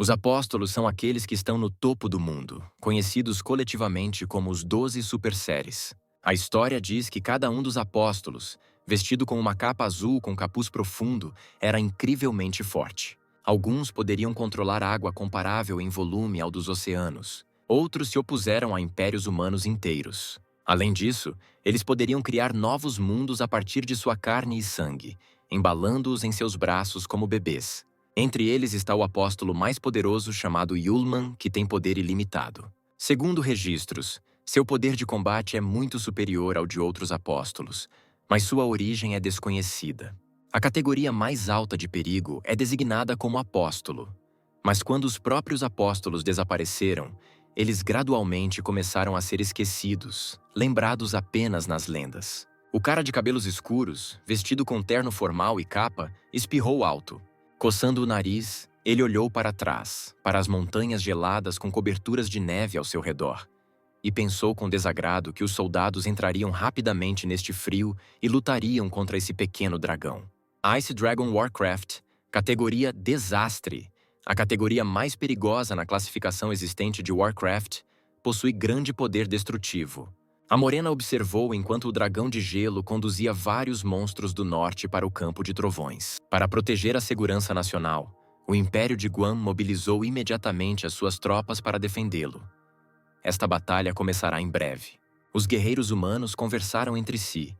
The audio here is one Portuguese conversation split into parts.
Os apóstolos são aqueles que estão no topo do mundo, conhecidos coletivamente como os 12 superséries. A história diz que cada um dos apóstolos, vestido com uma capa azul com capuz profundo, era incrivelmente forte. Alguns poderiam controlar água comparável em volume ao dos oceanos. Outros se opuseram a impérios humanos inteiros. Além disso, eles poderiam criar novos mundos a partir de sua carne e sangue, embalando-os em seus braços como bebês. Entre eles está o apóstolo mais poderoso chamado Yulman, que tem poder ilimitado. Segundo registros, seu poder de combate é muito superior ao de outros apóstolos, mas sua origem é desconhecida. A categoria mais alta de perigo é designada como apóstolo. Mas quando os próprios apóstolos desapareceram, eles gradualmente começaram a ser esquecidos, lembrados apenas nas lendas. O cara de cabelos escuros, vestido com terno formal e capa, espirrou alto. Coçando o nariz, ele olhou para trás, para as montanhas geladas com coberturas de neve ao seu redor, e pensou com desagrado que os soldados entrariam rapidamente neste frio e lutariam contra esse pequeno dragão. Ice Dragon Warcraft, categoria Desastre, a categoria mais perigosa na classificação existente de Warcraft, possui grande poder destrutivo. A morena observou enquanto o dragão de gelo conduzia vários monstros do norte para o campo de trovões. Para proteger a segurança nacional, o Império de Guam mobilizou imediatamente as suas tropas para defendê-lo. Esta batalha começará em breve. Os guerreiros humanos conversaram entre si.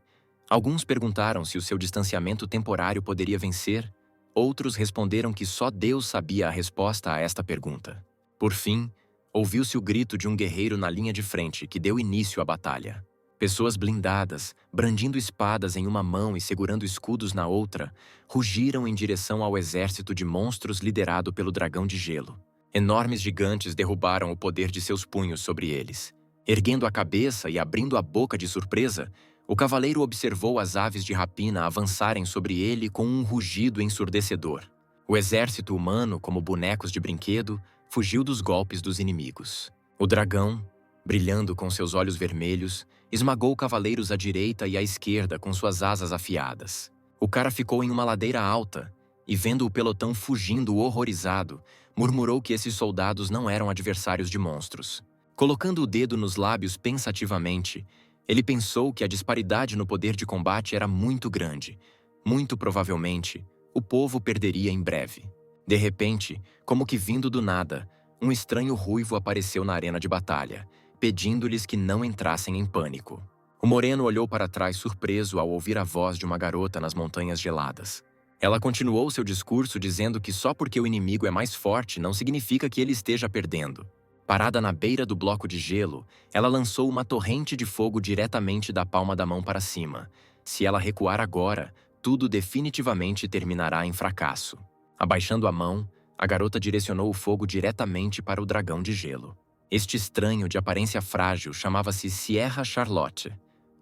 Alguns perguntaram se o seu distanciamento temporário poderia vencer, outros responderam que só Deus sabia a resposta a esta pergunta. Por fim, ouviu-se o grito de um guerreiro na linha de frente que deu início à batalha. Pessoas blindadas, brandindo espadas em uma mão e segurando escudos na outra, rugiram em direção ao exército de monstros liderado pelo dragão de gelo. Enormes gigantes derrubaram o poder de seus punhos sobre eles. Erguendo a cabeça e abrindo a boca de surpresa, o cavaleiro observou as aves de rapina avançarem sobre ele com um rugido ensurdecedor. O exército humano, como bonecos de brinquedo, fugiu dos golpes dos inimigos. O dragão, brilhando com seus olhos vermelhos, esmagou cavaleiros à direita e à esquerda com suas asas afiadas. O cara ficou em uma ladeira alta e, vendo o pelotão fugindo horrorizado, murmurou que esses soldados não eram adversários de monstros. Colocando o dedo nos lábios pensativamente, ele pensou que a disparidade no poder de combate era muito grande. Muito provavelmente, o povo perderia em breve. De repente, como que vindo do nada, um estranho ruivo apareceu na arena de batalha, pedindo-lhes que não entrassem em pânico. O moreno olhou para trás surpreso ao ouvir a voz de uma garota nas montanhas geladas. Ela continuou seu discurso dizendo que só porque o inimigo é mais forte não significa que ele esteja perdendo. Parada na beira do bloco de gelo, ela lançou uma torrente de fogo diretamente da palma da mão para cima. Se ela recuar agora, tudo definitivamente terminará em fracasso. Abaixando a mão, a garota direcionou o fogo diretamente para o dragão de gelo. Este estranho de aparência frágil chamava-se Sierra Charlotte,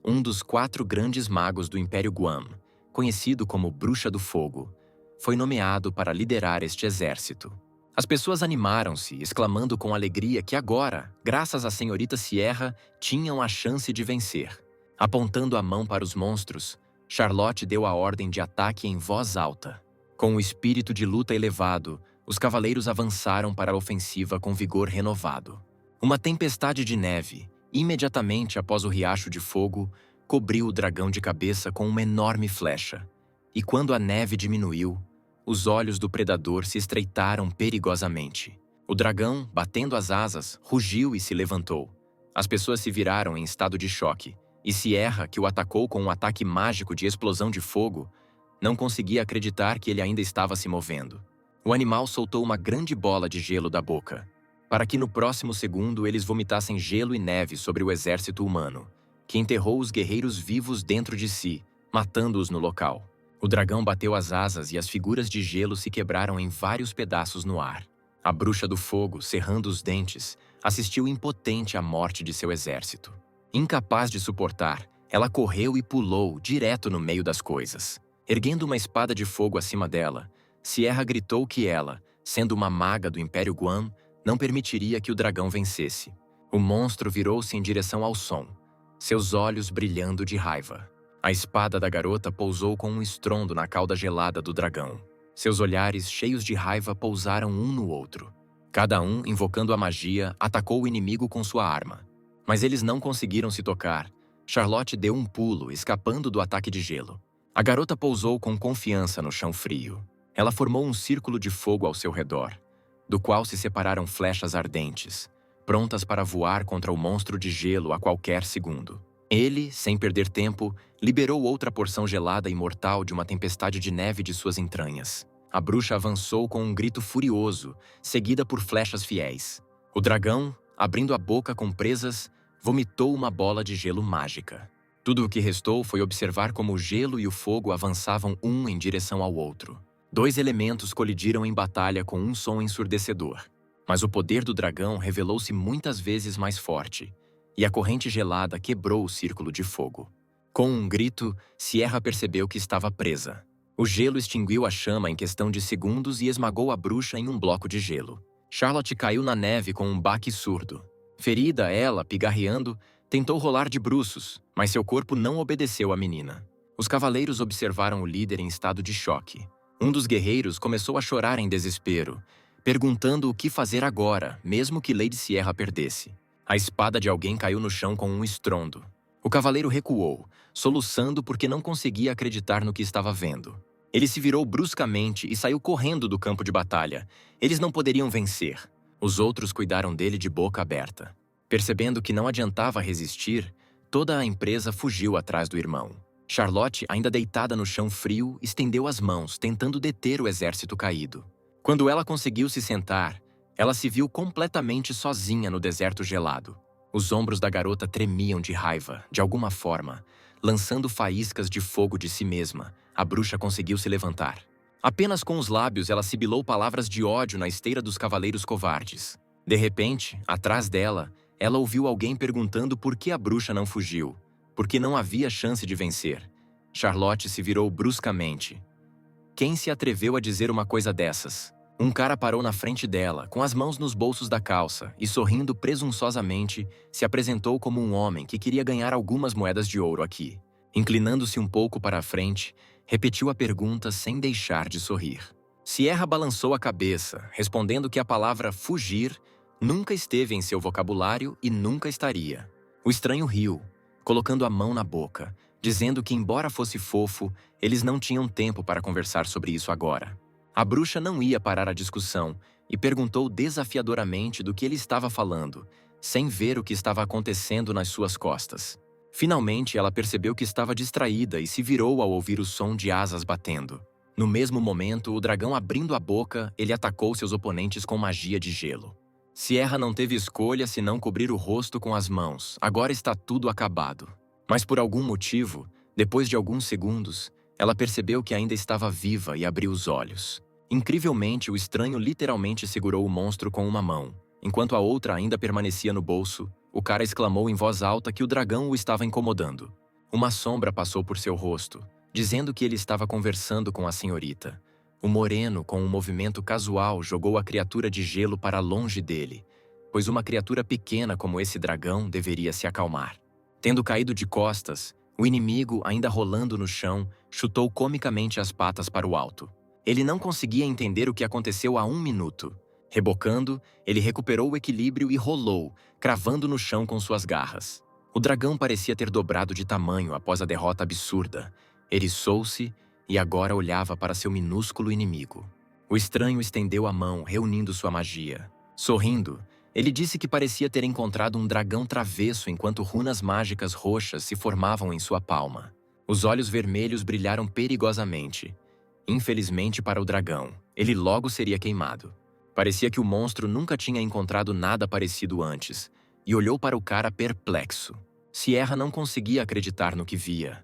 um dos 4 grandes magos do Império Guam, conhecido como Bruxa do Fogo. Foi nomeado para liderar este exército. As pessoas animaram-se, exclamando com alegria que agora, graças à senhorita Sierra, tinham a chance de vencer. Apontando a mão para os monstros, Charlotte deu a ordem de ataque em voz alta. Com o espírito de luta elevado, os cavaleiros avançaram para a ofensiva com vigor renovado. Uma tempestade de neve, imediatamente após o riacho de fogo, cobriu o dragão de cabeça com uma enorme flecha. E quando a neve diminuiu, os olhos do predador se estreitaram perigosamente. O dragão, batendo as asas, rugiu e se levantou. As pessoas se viraram em estado de choque, e Sierra, que o atacou com um ataque mágico de explosão de fogo, não conseguia acreditar que ele ainda estava se movendo. O animal soltou uma grande bola de gelo da boca, para que no próximo segundo eles vomitassem gelo e neve sobre o exército humano, que enterrou os guerreiros vivos dentro de si, matando-os no local. O dragão bateu as asas e as figuras de gelo se quebraram em vários pedaços no ar. A bruxa do fogo, cerrando os dentes, assistiu impotente à morte de seu exército. Incapaz de suportar, ela correu e pulou direto no meio das coisas. Erguendo uma espada de fogo acima dela, Sierra gritou que ela, sendo uma maga do Império Guam, não permitiria que o dragão vencesse. O monstro virou-se em direção ao som, seus olhos brilhando de raiva. A espada da garota pousou com um estrondo na cauda gelada do dragão. Seus olhares, cheios de raiva, pousaram um no outro. Cada um, invocando a magia, atacou o inimigo com sua arma. Mas eles não conseguiram se tocar. Charlotte deu um pulo, escapando do ataque de gelo. A garota pousou com confiança no chão frio. Ela formou um círculo de fogo ao seu redor, do qual se separaram flechas ardentes, prontas para voar contra o monstro de gelo a qualquer segundo. Ele, sem perder tempo, liberou outra porção gelada e mortal de uma tempestade de neve de suas entranhas. A bruxa avançou com um grito furioso, seguida por flechas fiéis. O dragão, abrindo a boca com presas, vomitou uma bola de gelo mágica. Tudo o que restou foi observar como o gelo e o fogo avançavam um em direção ao outro. Dois elementos colidiram em batalha com um som ensurdecedor. Mas o poder do dragão revelou-se muitas vezes mais forte, e a corrente gelada quebrou o círculo de fogo. Com um grito, Sierra percebeu que estava presa. O gelo extinguiu a chama em questão de segundos e esmagou a bruxa em um bloco de gelo. Charlotte caiu na neve com um baque surdo. Ferida, ela, pigarreando, tentou rolar de bruços, mas seu corpo não obedeceu à menina. Os cavaleiros observaram o líder em estado de choque. Um dos guerreiros começou a chorar em desespero, perguntando o que fazer agora, mesmo que Lady Sierra perdesse. A espada de alguém caiu no chão com um estrondo. O cavaleiro recuou, soluçando porque não conseguia acreditar no que estava vendo. Ele se virou bruscamente e saiu correndo do campo de batalha. Eles não poderiam vencer. Os outros cuidaram dele de boca aberta. Percebendo que não adiantava resistir, toda a empresa fugiu atrás do irmão. Charlotte, ainda deitada no chão frio, estendeu as mãos, tentando deter o exército caído. Quando ela conseguiu se sentar, ela se viu completamente sozinha no deserto gelado. Os ombros da garota tremiam de raiva, de alguma forma. Lançando faíscas de fogo de si mesma, a bruxa conseguiu se levantar. Apenas com os lábios ela sibilou palavras de ódio na esteira dos cavaleiros covardes. De repente, atrás dela, ela ouviu alguém perguntando por que a bruxa não fugiu, porque não havia chance de vencer. Charlotte se virou bruscamente. Quem se atreveu a dizer uma coisa dessas? Um cara parou na frente dela, com as mãos nos bolsos da calça, e sorrindo presunçosamente, se apresentou como um homem que queria ganhar algumas moedas de ouro aqui. Inclinando-se um pouco para a frente, repetiu a pergunta sem deixar de sorrir. Sierra balançou a cabeça, respondendo que a palavra fugir nunca esteve em seu vocabulário e nunca estaria. O estranho riu, colocando a mão na boca, dizendo que, embora fosse fofo, eles não tinham tempo para conversar sobre isso agora. A bruxa não ia parar a discussão e perguntou desafiadoramente do que ele estava falando, sem ver o que estava acontecendo nas suas costas. Finalmente, ela percebeu que estava distraída e se virou ao ouvir o som de asas batendo. No mesmo momento, o dragão abrindo a boca, ele atacou seus oponentes com magia de gelo. Sierra não teve escolha senão cobrir o rosto com as mãos. Agora está tudo acabado. Mas por algum motivo, depois de alguns segundos, ela percebeu que ainda estava viva e abriu os olhos. Incrivelmente, o estranho literalmente segurou o monstro com uma mão. Enquanto a outra ainda permanecia no bolso, o cara exclamou em voz alta que o dragão o estava incomodando. Uma sombra passou por seu rosto, dizendo que ele estava conversando com a senhorita. O moreno, com um movimento casual, jogou a criatura de gelo para longe dele, pois uma criatura pequena como esse dragão deveria se acalmar. Tendo caído de costas, o inimigo, ainda rolando no chão, chutou comicamente as patas para o alto. Ele não conseguia entender o que aconteceu há 1 minuto. Rebocando, ele recuperou o equilíbrio e rolou, cravando no chão com suas garras. O dragão parecia ter dobrado de tamanho após a derrota absurda. Eriçou-se e agora olhava para seu minúsculo inimigo. O estranho estendeu a mão, reunindo sua magia. Sorrindo, ele disse que parecia ter encontrado um dragão travesso enquanto runas mágicas roxas se formavam em sua palma. Os olhos vermelhos brilharam perigosamente. Infelizmente para o dragão, ele logo seria queimado. Parecia que o monstro nunca tinha encontrado nada parecido antes, e olhou para o cara perplexo. Sierra não conseguia acreditar no que via.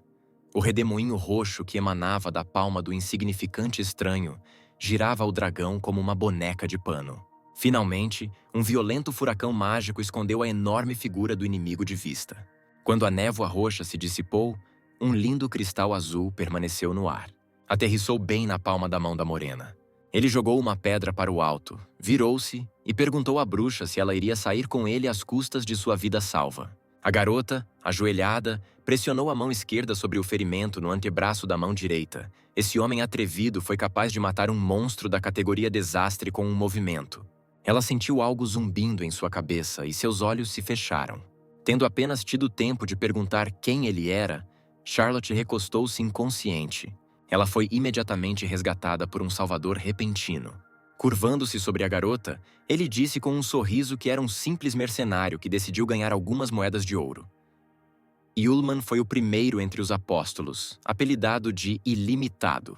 O redemoinho roxo que emanava da palma do insignificante estranho girava o dragão como uma boneca de pano. Finalmente, um violento furacão mágico escondeu a enorme figura do inimigo de vista. Quando a névoa roxa se dissipou, um lindo cristal azul permaneceu no ar. Aterrissou bem na palma da mão da morena. Ele jogou uma pedra para o alto, virou-se e perguntou à bruxa se ela iria sair com ele às custas de sua vida salva. A garota, ajoelhada, pressionou a mão esquerda sobre o ferimento no antebraço da mão direita. Esse homem atrevido foi capaz de matar um monstro da categoria desastre com um movimento. Ela sentiu algo zumbindo em sua cabeça e seus olhos se fecharam. Tendo apenas tido tempo de perguntar quem ele era, Charlotte recostou-se inconsciente. Ela foi imediatamente resgatada por um salvador repentino. Curvando-se sobre a garota, ele disse com um sorriso que era um simples mercenário que decidiu ganhar algumas moedas de ouro. Ullman foi o primeiro entre os apóstolos, apelidado de Ilimitado.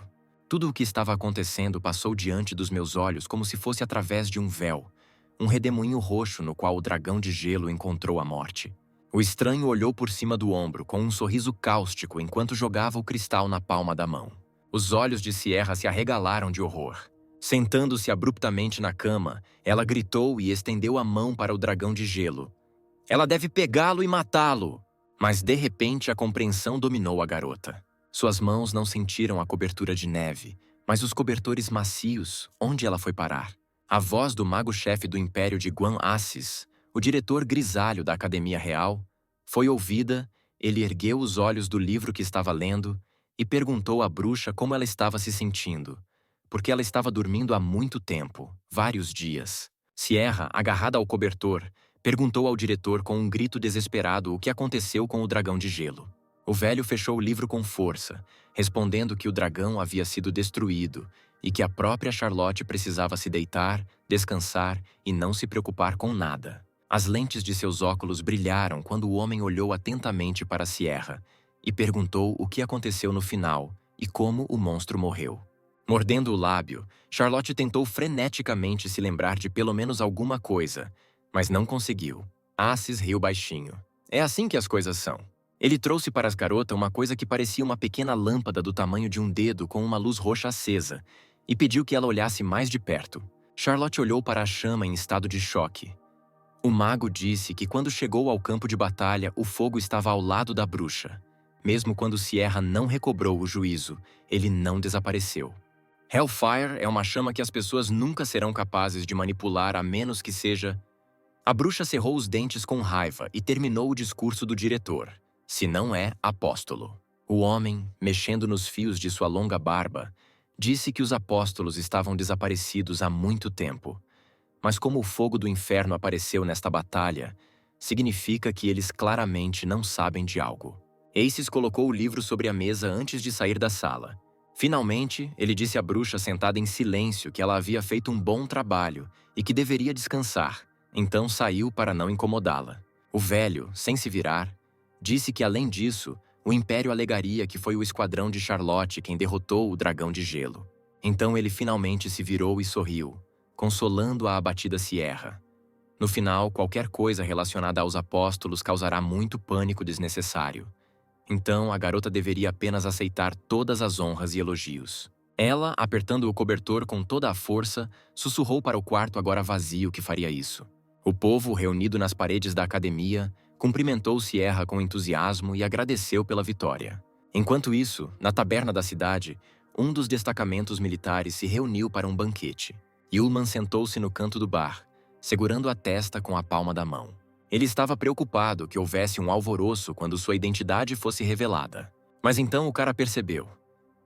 Tudo o que estava acontecendo passou diante dos meus olhos como se fosse através de um véu, um redemoinho roxo no qual o dragão de gelo encontrou a morte. O estranho olhou por cima do ombro com um sorriso cáustico enquanto jogava o cristal na palma da mão. Os olhos de Sierra se arregalaram de horror. Sentando-se abruptamente na cama, ela gritou e estendeu a mão para o dragão de gelo. Ela deve pegá-lo e matá-lo! Mas de repente a compreensão dominou a garota. Suas mãos não sentiram a cobertura de neve, mas os cobertores macios, onde ela foi parar. A voz do mago-chefe do Império de Guan Assis, o diretor grisalho da Academia Real, foi ouvida. Ele ergueu os olhos do livro que estava lendo e perguntou à bruxa como ela estava se sentindo, porque ela estava dormindo há muito tempo, vários dias. Sierra, agarrada ao cobertor, perguntou ao diretor com um grito desesperado o que aconteceu com o dragão de gelo. O velho fechou o livro com força, respondendo que o dragão havia sido destruído e que a própria Charlotte precisava se deitar, descansar e não se preocupar com nada. As lentes de seus óculos brilharam quando o homem olhou atentamente para Sierra e perguntou o que aconteceu no final e como o monstro morreu. Mordendo o lábio, Charlotte tentou freneticamente se lembrar de pelo menos alguma coisa, mas não conseguiu. Assis riu baixinho. É assim que as coisas são. Ele trouxe para as garotas uma coisa que parecia uma pequena lâmpada do tamanho de um dedo com uma luz roxa acesa e pediu que ela olhasse mais de perto. Charlotte olhou para a chama em estado de choque. O mago disse que quando chegou ao campo de batalha, o fogo estava ao lado da bruxa. Mesmo quando Sierra não recobrou o juízo, ele não desapareceu. Hellfire é uma chama que as pessoas nunca serão capazes de manipular a menos que seja... A bruxa cerrou os dentes com raiva e terminou o discurso do diretor. Se não é apóstolo. O homem, mexendo nos fios de sua longa barba, disse que os apóstolos estavam desaparecidos há muito tempo. Mas como o fogo do inferno apareceu nesta batalha, significa que eles claramente não sabem de algo. Aces colocou o livro sobre a mesa antes de sair da sala. Finalmente, ele disse à bruxa sentada em silêncio que ela havia feito um bom trabalho e que deveria descansar. Então saiu para não incomodá-la. O velho, sem se virar, disse que além disso, o Império alegaria que foi o esquadrão de Charlotte quem derrotou o dragão de gelo. Então ele finalmente se virou e sorriu, consolando a abatida Sierra. No final, qualquer coisa relacionada aos apóstolos causará muito pânico desnecessário. Então, a garota deveria apenas aceitar todas as honras e elogios. Ela, apertando o cobertor com toda a força, sussurrou para o quarto agora vazio que faria isso. O povo, reunido nas paredes da academia, cumprimentou Sierra com entusiasmo e agradeceu pela vitória. Enquanto isso, na taberna da cidade, um dos destacamentos militares se reuniu para um banquete. Ullman sentou-se no canto do bar, segurando a testa com a palma da mão. Ele estava preocupado que houvesse um alvoroço quando sua identidade fosse revelada. Mas então o cara percebeu.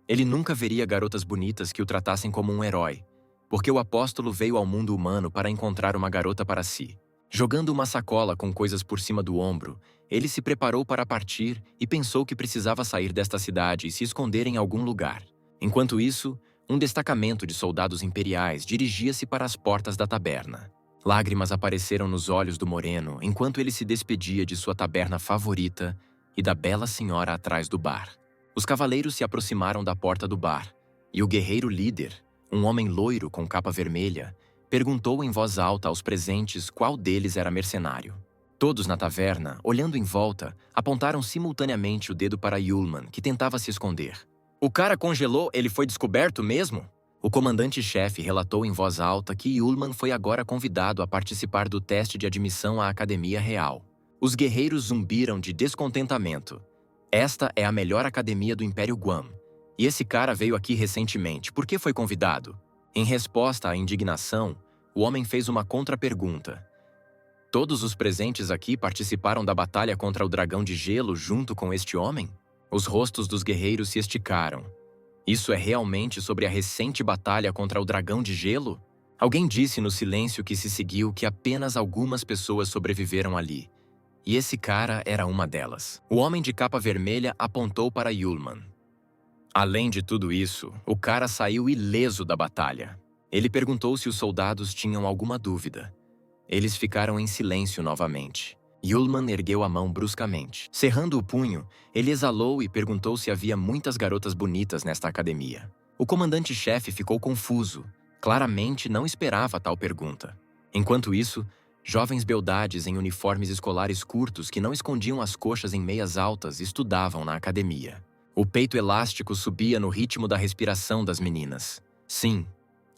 Ele nunca veria garotas bonitas que o tratassem como um herói, porque o apóstolo veio ao mundo humano para encontrar uma garota para si. Jogando uma sacola com coisas por cima do ombro, ele se preparou para partir e pensou que precisava sair desta cidade e se esconder em algum lugar. Enquanto isso, um destacamento de soldados imperiais dirigia-se para as portas da taberna. Lágrimas apareceram nos olhos do moreno enquanto ele se despedia de sua taberna favorita e da bela senhora atrás do bar. Os cavaleiros se aproximaram da porta do bar, e o guerreiro líder, um homem loiro com capa vermelha, perguntou em voz alta aos presentes qual deles era mercenário. Todos na taverna, olhando em volta, apontaram simultaneamente o dedo para Ullman, que tentava se esconder. "O cara congelou, ele foi descoberto mesmo?" O comandante-chefe relatou em voz alta que Ullman foi agora convidado a participar do teste de admissão à Academia Real. Os guerreiros zumbiram de descontentamento. Esta é a melhor academia do Império Guam. E esse cara veio aqui recentemente. Por que foi convidado? Em resposta à indignação, o homem fez uma contra-pergunta. Todos os presentes aqui participaram da batalha contra o dragão de gelo junto com este homem? Os rostos dos guerreiros se esticaram. Isso é realmente sobre a recente batalha contra o dragão de gelo? Alguém disse no silêncio que se seguiu que apenas algumas pessoas sobreviveram ali. E esse cara era uma delas. O homem de capa vermelha apontou para Yulman. Além de tudo isso, o cara saiu ileso da batalha. Ele perguntou se os soldados tinham alguma dúvida. Eles ficaram em silêncio novamente. Yulman ergueu a mão bruscamente. Cerrando o punho, ele exalou e perguntou se havia muitas garotas bonitas nesta academia. O comandante-chefe ficou confuso. Claramente não esperava tal pergunta. Enquanto isso, jovens beldades em uniformes escolares curtos que não escondiam as coxas em meias altas estudavam na academia. O peito elástico subia no ritmo da respiração das meninas. Sim,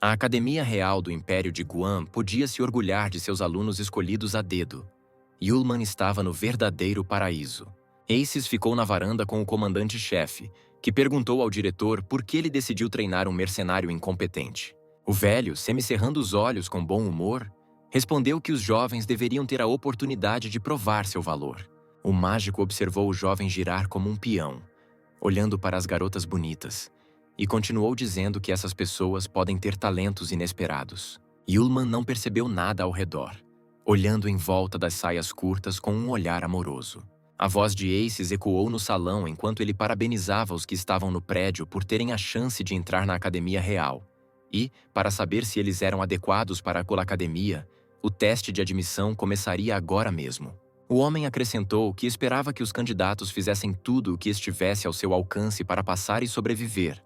a Academia Real do Império de Guam podia se orgulhar de seus alunos escolhidos a dedo. Yulman estava no verdadeiro paraíso. Aces ficou na varanda com o comandante-chefe, que perguntou ao diretor por que ele decidiu treinar um mercenário incompetente. O velho, semicerrando os olhos com bom humor, respondeu que os jovens deveriam ter a oportunidade de provar seu valor. O mágico observou o jovem girar como um peão, olhando para as garotas bonitas, e continuou dizendo que essas pessoas podem ter talentos inesperados. Yulman não percebeu nada ao redor, olhando em volta das saias curtas com um olhar amoroso. A voz de Aces ecoou no salão enquanto ele parabenizava os que estavam no prédio por terem a chance de entrar na Academia Real. E, para saber se eles eram adequados para a academia, o teste de admissão começaria agora mesmo. O homem acrescentou que esperava que os candidatos fizessem tudo o que estivesse ao seu alcance para passar e sobreviver.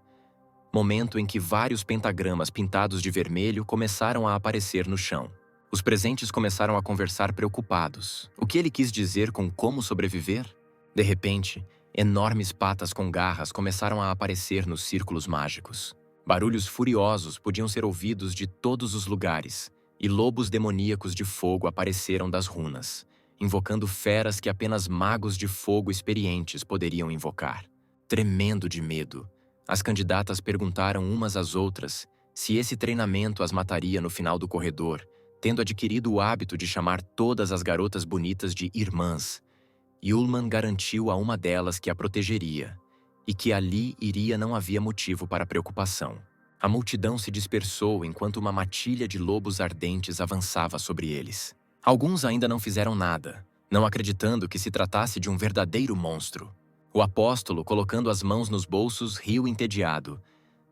Momento em que vários pentagramas pintados de vermelho começaram a aparecer no chão. Os presentes começaram a conversar preocupados. O que ele quis dizer com como sobreviver? De repente, enormes patas com garras começaram a aparecer nos círculos mágicos. Barulhos furiosos podiam ser ouvidos de todos os lugares, e lobos demoníacos de fogo apareceram das runas, invocando feras que apenas magos de fogo experientes poderiam invocar. Tremendo de medo, as candidatas perguntaram umas às outras se esse treinamento as mataria no final do corredor, tendo adquirido o hábito de chamar todas as garotas bonitas de irmãs. Yulman garantiu a uma delas que a protegeria, e que ali iria não havia motivo para preocupação. A multidão se dispersou enquanto uma matilha de lobos ardentes avançava sobre eles. Alguns ainda não fizeram nada, não acreditando que se tratasse de um verdadeiro monstro. O apóstolo, colocando as mãos nos bolsos, riu entediado.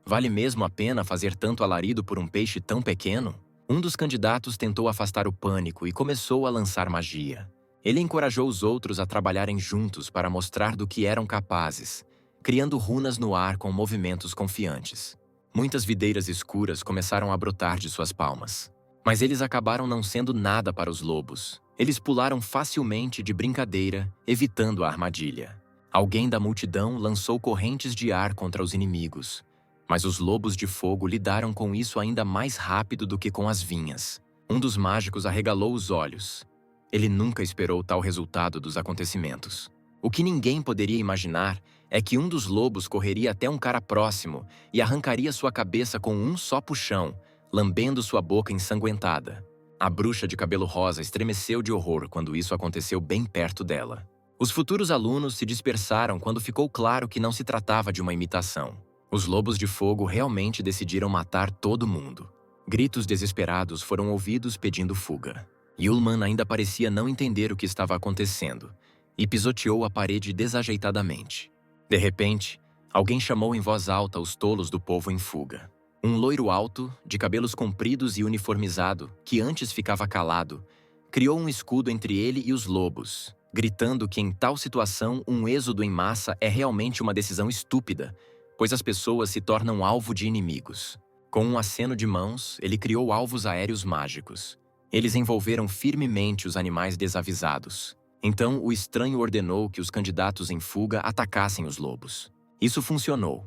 Vale mesmo a pena fazer tanto alarido por um peixe tão pequeno? Um dos candidatos tentou afastar o pânico e começou a lançar magia. Ele encorajou os outros a trabalharem juntos para mostrar do que eram capazes, criando runas no ar com movimentos confiantes. Muitas videiras escuras começaram a brotar de suas palmas. Mas eles acabaram não sendo nada para os lobos. Eles pularam facilmente de brincadeira, evitando a armadilha. Alguém da multidão lançou correntes de ar contra os inimigos, mas os lobos de fogo lidaram com isso ainda mais rápido do que com as vinhas. Um dos mágicos arregalou os olhos. Ele nunca esperou tal resultado dos acontecimentos. O que ninguém poderia imaginar é que um dos lobos correria até um cara próximo e arrancaria sua cabeça com um só puxão, lambendo sua boca ensanguentada. A bruxa de cabelo rosa estremeceu de horror quando isso aconteceu bem perto dela. Os futuros alunos se dispersaram quando ficou claro que não se tratava de uma imitação. Os lobos de fogo realmente decidiram matar todo mundo. Gritos desesperados foram ouvidos pedindo fuga. Yulman ainda parecia não entender o que estava acontecendo e pisoteou a parede desajeitadamente. De repente, alguém chamou em voz alta os tolos do povo em fuga. Um loiro alto, de cabelos compridos e uniformizado, que antes ficava calado, criou um escudo entre ele e os lobos, gritando que em tal situação um êxodo em massa é realmente uma decisão estúpida, pois as pessoas se tornam alvo de inimigos. Com um aceno de mãos, ele criou alvos aéreos mágicos. Eles envolveram firmemente os animais desavisados. Então, o estranho ordenou que os candidatos em fuga atacassem os lobos. Isso funcionou.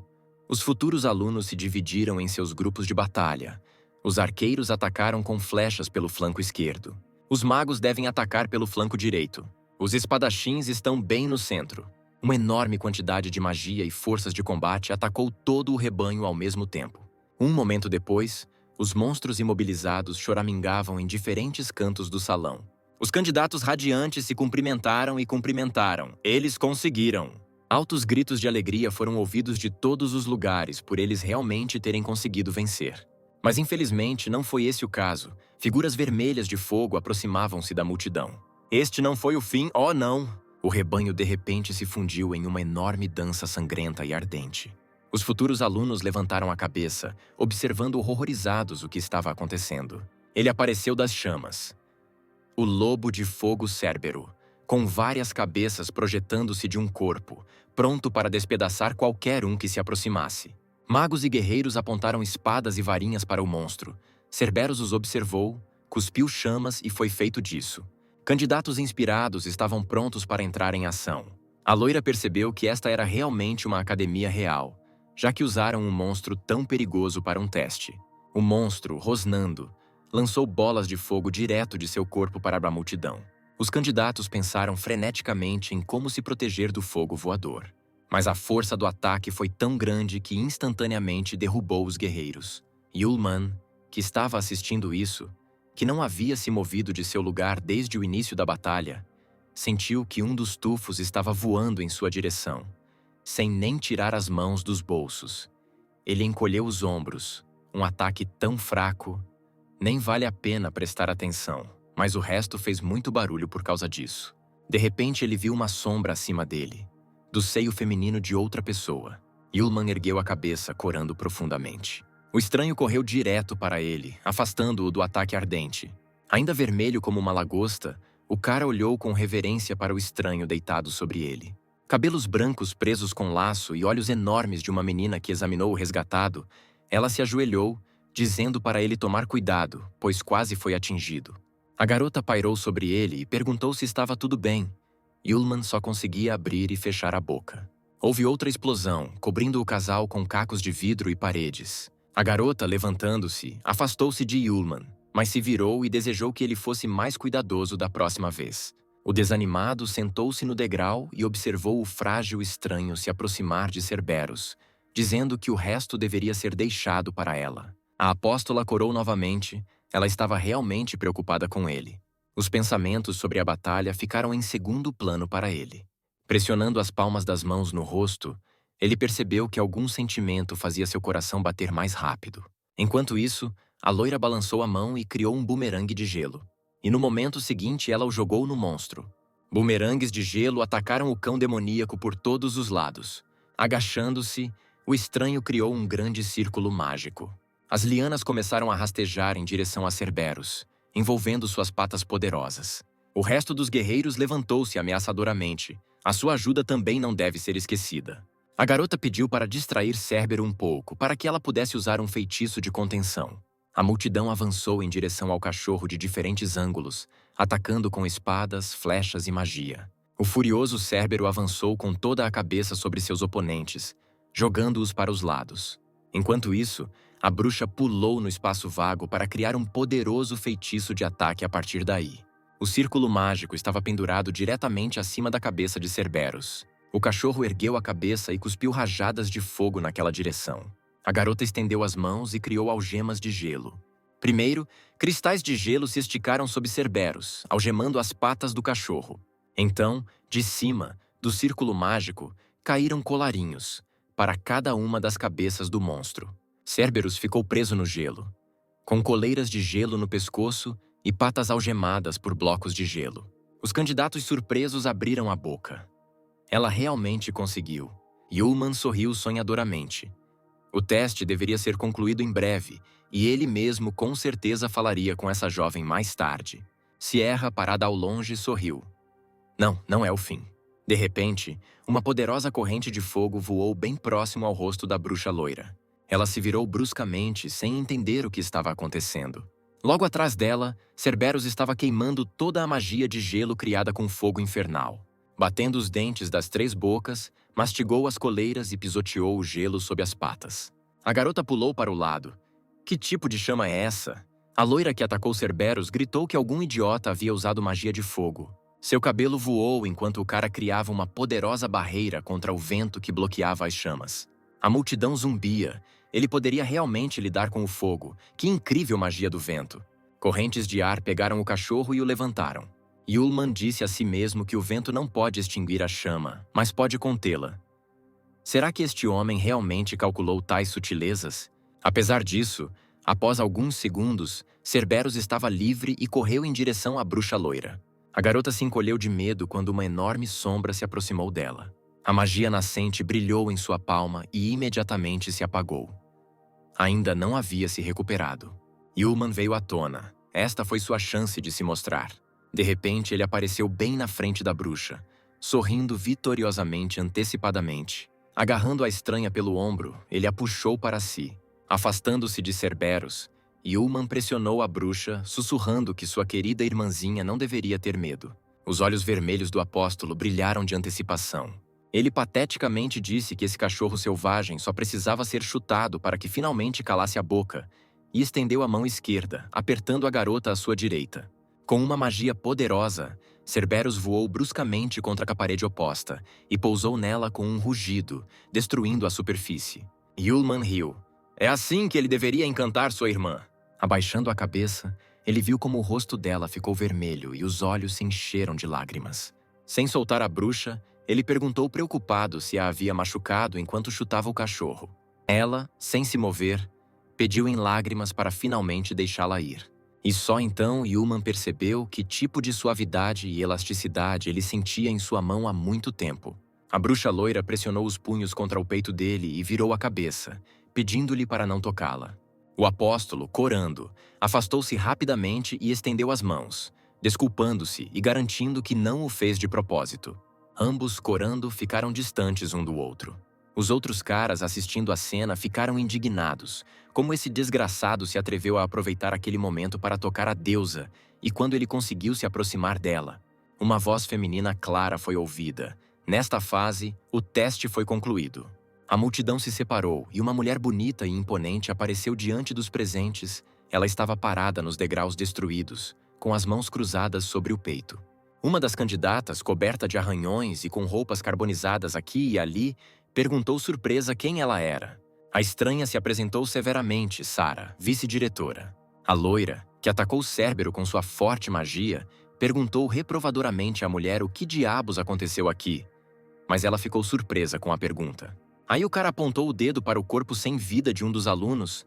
Os futuros alunos se dividiram em seus grupos de batalha. Os arqueiros atacaram com flechas pelo flanco esquerdo. Os magos devem atacar pelo flanco direito. Os espadachins estão bem no centro. Uma enorme quantidade de magia e forças de combate atacou todo o rebanho ao mesmo tempo. Um momento depois, os monstros imobilizados choramingavam em diferentes cantos do salão. Os candidatos radiantes se cumprimentaram e cumprimentaram. Eles conseguiram! Altos gritos de alegria foram ouvidos de todos os lugares por eles realmente terem conseguido vencer. Mas infelizmente não foi esse o caso. Figuras vermelhas de fogo aproximavam-se da multidão. Este não foi o fim, oh não! O rebanho de repente se fundiu em uma enorme dança sangrenta e ardente. Os futuros alunos levantaram a cabeça, observando horrorizados o que estava acontecendo. Ele apareceu das chamas. O lobo de fogo Cérbero, com várias cabeças projetando-se de um corpo, pronto para despedaçar qualquer um que se aproximasse. Magos e guerreiros apontaram espadas e varinhas para o monstro. Cerberus os observou, cuspiu chamas e foi feito disso. Candidatos inspirados estavam prontos para entrar em ação. A loira percebeu que esta era realmente uma academia real, já que usaram um monstro tão perigoso para um teste. O monstro, rosnando, lançou bolas de fogo direto de seu corpo para a multidão. Os candidatos pensaram freneticamente em como se proteger do fogo voador. Mas a força do ataque foi tão grande que instantaneamente derrubou os guerreiros. Yulman, que estava assistindo isso, que não havia se movido de seu lugar desde o início da batalha, sentiu que um dos tufos estava voando em sua direção, sem nem tirar as mãos dos bolsos. Ele encolheu os ombros. Um ataque tão fraco, nem vale a pena prestar atenção, mas o resto fez muito barulho por causa disso. De repente ele viu uma sombra acima dele, do seio feminino de outra pessoa. Yulman ergueu a cabeça, corando profundamente. O estranho correu direto para ele, afastando-o do ataque ardente. Ainda vermelho como uma lagosta, o cara olhou com reverência para o estranho deitado sobre ele. Cabelos brancos presos com laço e olhos enormes de uma menina que examinou o resgatado, ela se ajoelhou, dizendo para ele tomar cuidado, pois quase foi atingido. A garota pairou sobre ele e perguntou se estava tudo bem. Yulman só conseguia abrir e fechar a boca. Houve outra explosão, cobrindo o casal com cacos de vidro e paredes. A garota, levantando-se, afastou-se de Yulman, mas se virou e desejou que ele fosse mais cuidadoso da próxima vez. O desanimado sentou-se no degrau e observou o frágil estranho se aproximar de Cerberus, dizendo que o resto deveria ser deixado para ela. A apóstola corou novamente. Ela estava realmente preocupada com ele. Os pensamentos sobre a batalha ficaram em segundo plano para ele. Pressionando as palmas das mãos no rosto, ele percebeu que algum sentimento fazia seu coração bater mais rápido. Enquanto isso, a loira balançou a mão e criou um bumerangue de gelo. E no momento seguinte ela o jogou no monstro. Bumerangues de gelo atacaram o cão demoníaco por todos os lados. Agachando-se, o estranho criou um grande círculo mágico. As lianas começaram a rastejar em direção a Cerberus, envolvendo suas patas poderosas. O resto dos guerreiros levantou-se ameaçadoramente. A sua ajuda também não deve ser esquecida. A garota pediu para distrair Cérbero um pouco, para que ela pudesse usar um feitiço de contenção. A multidão avançou em direção ao cachorro de diferentes ângulos, atacando com espadas, flechas e magia. O furioso Cérbero avançou com toda a cabeça sobre seus oponentes, jogando-os para os lados. Enquanto isso, a bruxa pulou no espaço vago para criar um poderoso feitiço de ataque a partir daí. O círculo mágico estava pendurado diretamente acima da cabeça de Cerberus. O cachorro ergueu a cabeça e cuspiu rajadas de fogo naquela direção. A garota estendeu as mãos e criou algemas de gelo. Primeiro, cristais de gelo se esticaram sob Cerberus, algemando as patas do cachorro. Então, de cima, do círculo mágico, caíram colarinhos, para cada uma das cabeças do monstro. Cerberus ficou preso no gelo, com coleiras de gelo no pescoço e patas algemadas por blocos de gelo. Os candidatos surpresos abriram a boca. Ela realmente conseguiu. Yulman sorriu sonhadoramente. O teste deveria ser concluído em breve, e ele mesmo com certeza falaria com essa jovem mais tarde. Sierra, parada ao longe, sorriu. Não é o fim. De repente, uma poderosa corrente de fogo voou bem próximo ao rosto da bruxa loira. Ela se virou bruscamente, sem entender o que estava acontecendo. Logo atrás dela, Cerberus estava queimando toda a magia de gelo criada com fogo infernal. Batendo os dentes das 3 bocas, mastigou as coleiras e pisoteou o gelo sob as patas. A garota pulou para o lado. Que tipo de chama é essa? A loira que atacou Cerberus gritou que algum idiota havia usado magia de fogo. Seu cabelo voou enquanto o cara criava uma poderosa barreira contra o vento que bloqueava as chamas. A multidão zumbia. Ele poderia realmente lidar com o fogo. Que incrível magia do vento! Correntes de ar pegaram o cachorro e o levantaram. Yulman disse a si mesmo que o vento não pode extinguir a chama, mas pode contê-la. Será que este homem realmente calculou tais sutilezas? Apesar disso, Após alguns segundos, Cerberus estava livre e correu em direção à bruxa loira. A garota se encolheu de medo quando uma enorme sombra se aproximou dela. A magia nascente brilhou em sua palma e imediatamente se apagou. Ainda não havia se recuperado. Yulman veio à tona. Esta foi sua chance de se mostrar. De repente, ele apareceu bem na frente da bruxa, sorrindo vitoriosamente antecipadamente. Agarrando a estranha pelo ombro, ele a puxou para si. Afastando-se de Cerberus, Yulman pressionou a bruxa, sussurrando que sua querida irmãzinha não deveria ter medo. Os olhos vermelhos do apóstolo brilharam de antecipação. Ele pateticamente disse que esse cachorro selvagem só precisava ser chutado para que finalmente calasse a boca, e estendeu a mão esquerda, apertando a garota à sua direita. Com uma magia poderosa, Cerberus voou bruscamente contra a parede oposta e pousou nela com um rugido, destruindo a superfície. Yulman riu. É assim que ele deveria encantar sua irmã. Abaixando a cabeça, ele viu como o rosto dela ficou vermelho e os olhos se encheram de lágrimas. Sem soltar a bruxa, ele perguntou preocupado se a havia machucado enquanto chutava o cachorro. Ela, sem se mover, pediu em lágrimas para finalmente deixá-la ir. E só então Yulman percebeu que tipo de suavidade e elasticidade ele sentia em sua mão há muito tempo. A bruxa loira pressionou os punhos contra o peito dele e virou a cabeça, pedindo-lhe para não tocá-la. O apóstolo, corando, afastou-se rapidamente e estendeu as mãos, desculpando-se e garantindo que não o fez de propósito. Ambos, corando, ficaram distantes um do outro. Os outros caras assistindo a cena ficaram indignados, como esse desgraçado se atreveu a aproveitar aquele momento para tocar a deusa, e quando ele conseguiu se aproximar dela, uma voz feminina clara foi ouvida. Nesta fase, o teste foi concluído. A multidão se separou e uma mulher bonita e imponente apareceu diante dos presentes. Ela estava parada nos degraus destruídos, com as mãos cruzadas sobre o peito. Uma das candidatas, coberta de arranhões e com roupas carbonizadas aqui e ali, perguntou surpresa quem ela era. A estranha se apresentou severamente, Sara, vice-diretora. A loira, que atacou Cérbero com sua forte magia, perguntou reprovadoramente à mulher o que diabos aconteceu aqui. Mas ela ficou surpresa com a pergunta. Aí o cara apontou o dedo para o corpo sem vida de um dos alunos.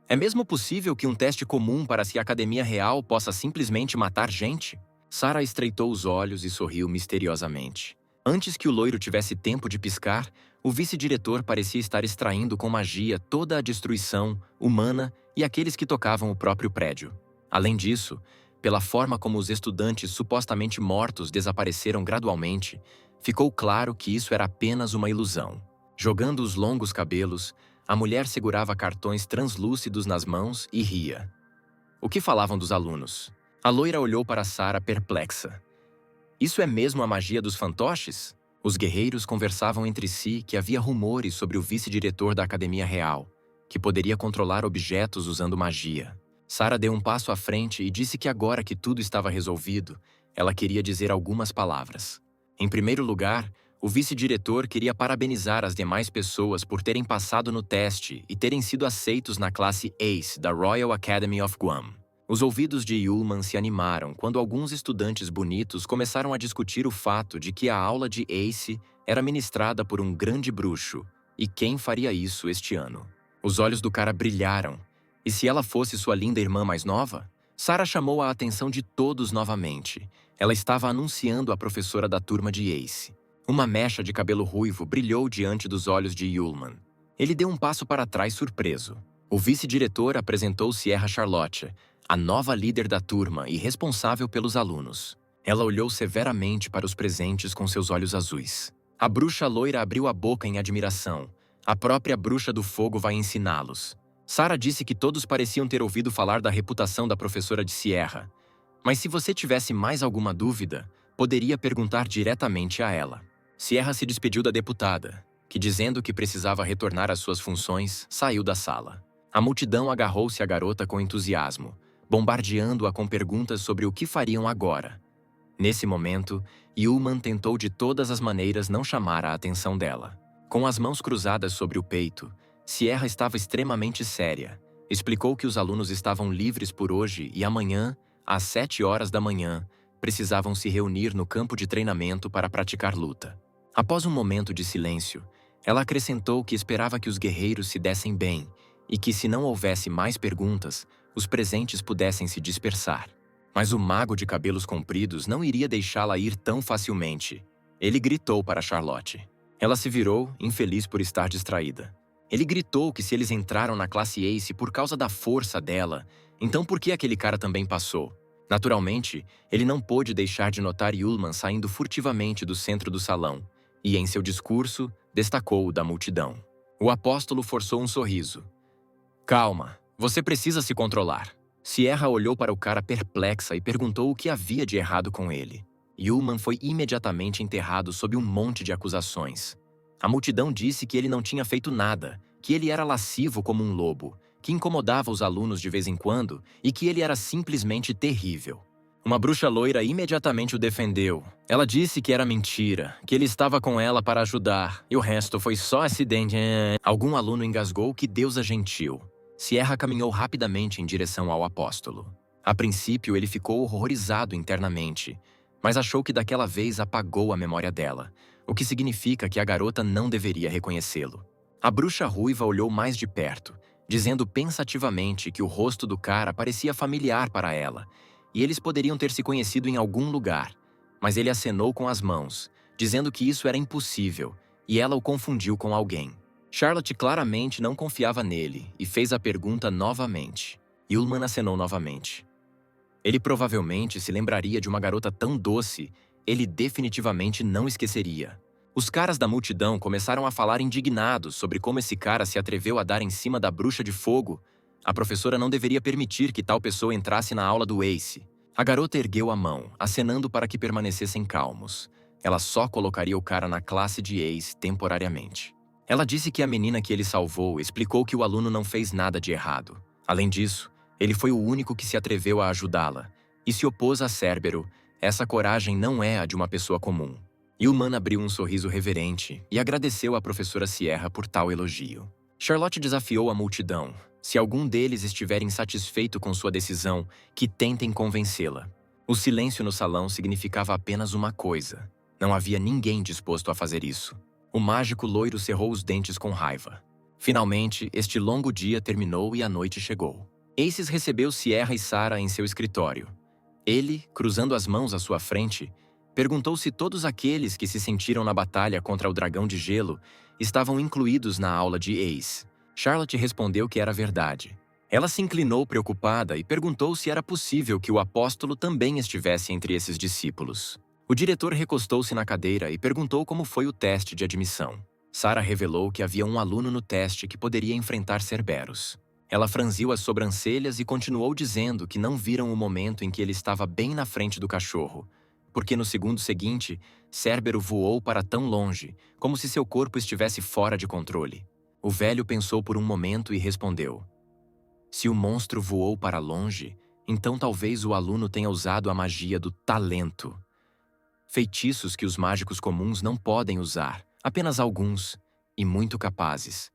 É mesmo possível que um teste comum para se a Academia Real possa simplesmente matar gente? Sara estreitou os olhos e sorriu misteriosamente. Antes que o loiro tivesse tempo de piscar, o vice-diretor parecia estar extraindo com magia toda a destruição humana e aqueles que tocavam o próprio prédio. Além disso, pela forma como os estudantes supostamente mortos desapareceram gradualmente, ficou claro que isso era apenas uma ilusão. Jogando os longos cabelos, a mulher segurava cartões translúcidos nas mãos e ria. O que falavam dos alunos? A loira olhou para Sara perplexa. Isso é mesmo a magia dos fantoches? Os guerreiros conversavam entre si que havia rumores sobre o vice-diretor da Academia Real, que poderia controlar objetos usando magia. Sara deu um passo à frente e disse que agora que tudo estava resolvido, ela queria dizer algumas palavras. Em primeiro lugar, o vice-diretor queria parabenizar as demais pessoas por terem passado no teste e terem sido aceitos na classe ACE da Royal Academy of Guam. Os ouvidos de Yulman se animaram quando alguns estudantes bonitos começaram a discutir o fato de que a aula de ACE era ministrada por um grande bruxo, e quem faria isso este ano. Os olhos do cara brilharam. E se ela fosse sua linda irmã mais nova? Sara chamou a atenção de todos novamente. Ela estava anunciando a professora da turma de ACE. Uma mecha de cabelo ruivo brilhou diante dos olhos de Yulman. Ele deu um passo para trás surpreso. O vice-diretor apresentou Sierra Charlotte, a nova líder da turma e responsável pelos alunos. Ela olhou severamente para os presentes com seus olhos azuis. A bruxa loira abriu a boca em admiração. A própria bruxa do fogo vai ensiná-los. Sara disse que todos pareciam ter ouvido falar da reputação da professora de Sierra. Mas se você tivesse mais alguma dúvida, poderia perguntar diretamente a ela. Sierra se despediu da deputada, que, dizendo que precisava retornar às suas funções, saiu da sala. A multidão agarrou-se à garota com entusiasmo, bombardeando-a com perguntas sobre o que fariam agora. Nesse momento, Yulman tentou de todas as maneiras não chamar a atenção dela. Com as mãos cruzadas sobre o peito, Sierra estava extremamente séria. Explicou que os alunos estavam livres por hoje e amanhã, às 7 horas da manhã, precisavam se reunir no campo de treinamento para praticar luta. Após um momento de silêncio, ela acrescentou que esperava que os guerreiros se dessem bem e que, se não houvesse mais perguntas, os presentes pudessem se dispersar. Mas o mago de cabelos compridos não iria deixá-la ir tão facilmente. Ele gritou para Charlotte. Ela se virou, infeliz por estar distraída. Ele gritou que se eles entraram na classe Ace por causa da força dela, então por que aquele cara também passou? Naturalmente, ele não pôde deixar de notar Yulman saindo furtivamente do centro do salão, e em seu discurso, destacou-o da multidão. O apóstolo forçou um sorriso. Calma, você precisa se controlar. Sierra olhou para o cara perplexa e perguntou o que havia de errado com ele. Yulman foi imediatamente enterrado sob um monte de acusações. A multidão disse que ele não tinha feito nada, que ele era lascivo como um lobo, que incomodava os alunos de vez em quando e que ele era simplesmente terrível. Uma bruxa loira imediatamente o defendeu. Ela disse que era mentira, que ele estava com ela para ajudar, e o resto foi só acidente. Algum aluno engasgou que deusa gentil. Sierra caminhou rapidamente em direção ao apóstolo. A princípio, ele ficou horrorizado internamente, mas achou que daquela vez apagou a memória dela, o que significa que a garota não deveria reconhecê-lo. A bruxa ruiva olhou mais de perto, dizendo pensativamente que o rosto do cara parecia familiar para ela, e eles poderiam ter se conhecido em algum lugar, mas ele acenou com as mãos, dizendo que isso era impossível, e ela o confundiu com alguém. Charlotte claramente não confiava nele e fez a pergunta novamente. Yulman acenou novamente. Ele provavelmente se lembraria de uma garota tão doce, ele definitivamente não esqueceria. Os caras da multidão começaram a falar indignados sobre como esse cara se atreveu a dar em cima da bruxa de fogo. A professora não deveria permitir que tal pessoa entrasse na aula do Ace. A garota ergueu a mão, acenando para que permanecessem calmos. Ela só colocaria o cara na classe de Ace temporariamente. Ela disse que a menina que ele salvou explicou que o aluno não fez nada de errado. Além disso, ele foi o único que se atreveu a ajudá-la e se opôs a Cérbero. Essa coragem não é a de uma pessoa comum. Yulman abriu um sorriso reverente e agradeceu à professora Sierra por tal elogio. Charlotte desafiou a multidão. Se algum deles estiver insatisfeito com sua decisão, que tentem convencê-la. O silêncio no salão significava apenas uma coisa. Não havia ninguém disposto a fazer isso. O mágico loiro cerrou os dentes com raiva. Finalmente, este longo dia terminou e a noite chegou. Aces recebeu Sierra e Sarah em seu escritório. Ele, cruzando as mãos à sua frente, perguntou se todos aqueles que se sentiram na batalha contra o dragão de gelo estavam incluídos na aula de Ace. Charlotte respondeu que era verdade. Ela se inclinou preocupada e perguntou se era possível que o apóstolo também estivesse entre esses discípulos. O diretor recostou-se na cadeira e perguntou como foi o teste de admissão. Sarah revelou que havia um aluno no teste que poderia enfrentar Cerberus. Ela franziu as sobrancelhas e continuou dizendo que não viram o momento em que ele estava bem na frente do cachorro, porque no segundo seguinte, Cérbero voou para tão longe, como se seu corpo estivesse fora de controle. O velho pensou por um momento e respondeu: se o monstro voou para longe, então talvez o aluno tenha usado a magia do talento. Feitiços que os mágicos comuns não podem usar, apenas alguns, e muito capazes.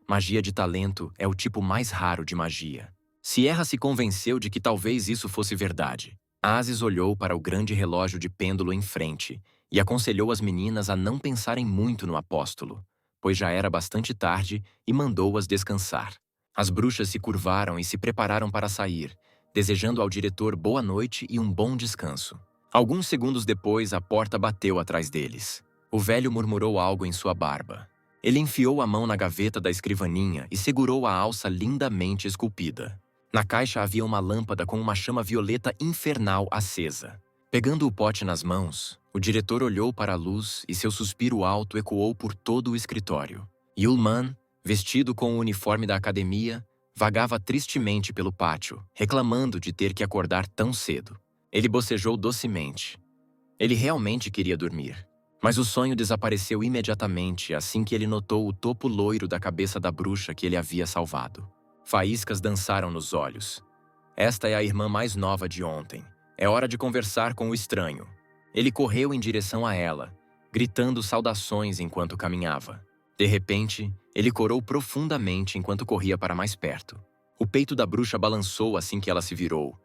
Magia de talento é o tipo mais raro de magia. Sierra se convenceu de que talvez isso fosse verdade. Aziz olhou para o grande relógio de pêndulo em frente e aconselhou as meninas a não pensarem muito no apóstolo, pois já era bastante tarde e mandou-as descansar. As bruxas se curvaram e se prepararam para sair, desejando ao diretor boa noite e um bom descanso. Alguns segundos depois, a porta bateu atrás deles. O velho murmurou algo em sua barba. Ele enfiou a mão na gaveta da escrivaninha e segurou a alça lindamente esculpida. Na caixa havia uma lâmpada com uma chama violeta infernal acesa. Pegando o pote nas mãos, o diretor olhou para a luz e seu suspiro alto ecoou por todo o escritório. Yulman, vestido com o uniforme da academia, vagava tristemente pelo pátio, reclamando de ter que acordar tão cedo. Ele bocejou docemente. Ele realmente queria dormir. Mas o sonho desapareceu imediatamente assim que ele notou o topo loiro da cabeça da bruxa que ele havia salvado. Faíscas dançaram nos olhos. Esta é a irmã mais nova de ontem. É hora de conversar com o estranho. Ele correu em direção a ela, gritando saudações enquanto caminhava. De repente, ele corou profundamente enquanto corria para mais perto. O peito da bruxa balançou assim que ela se virou.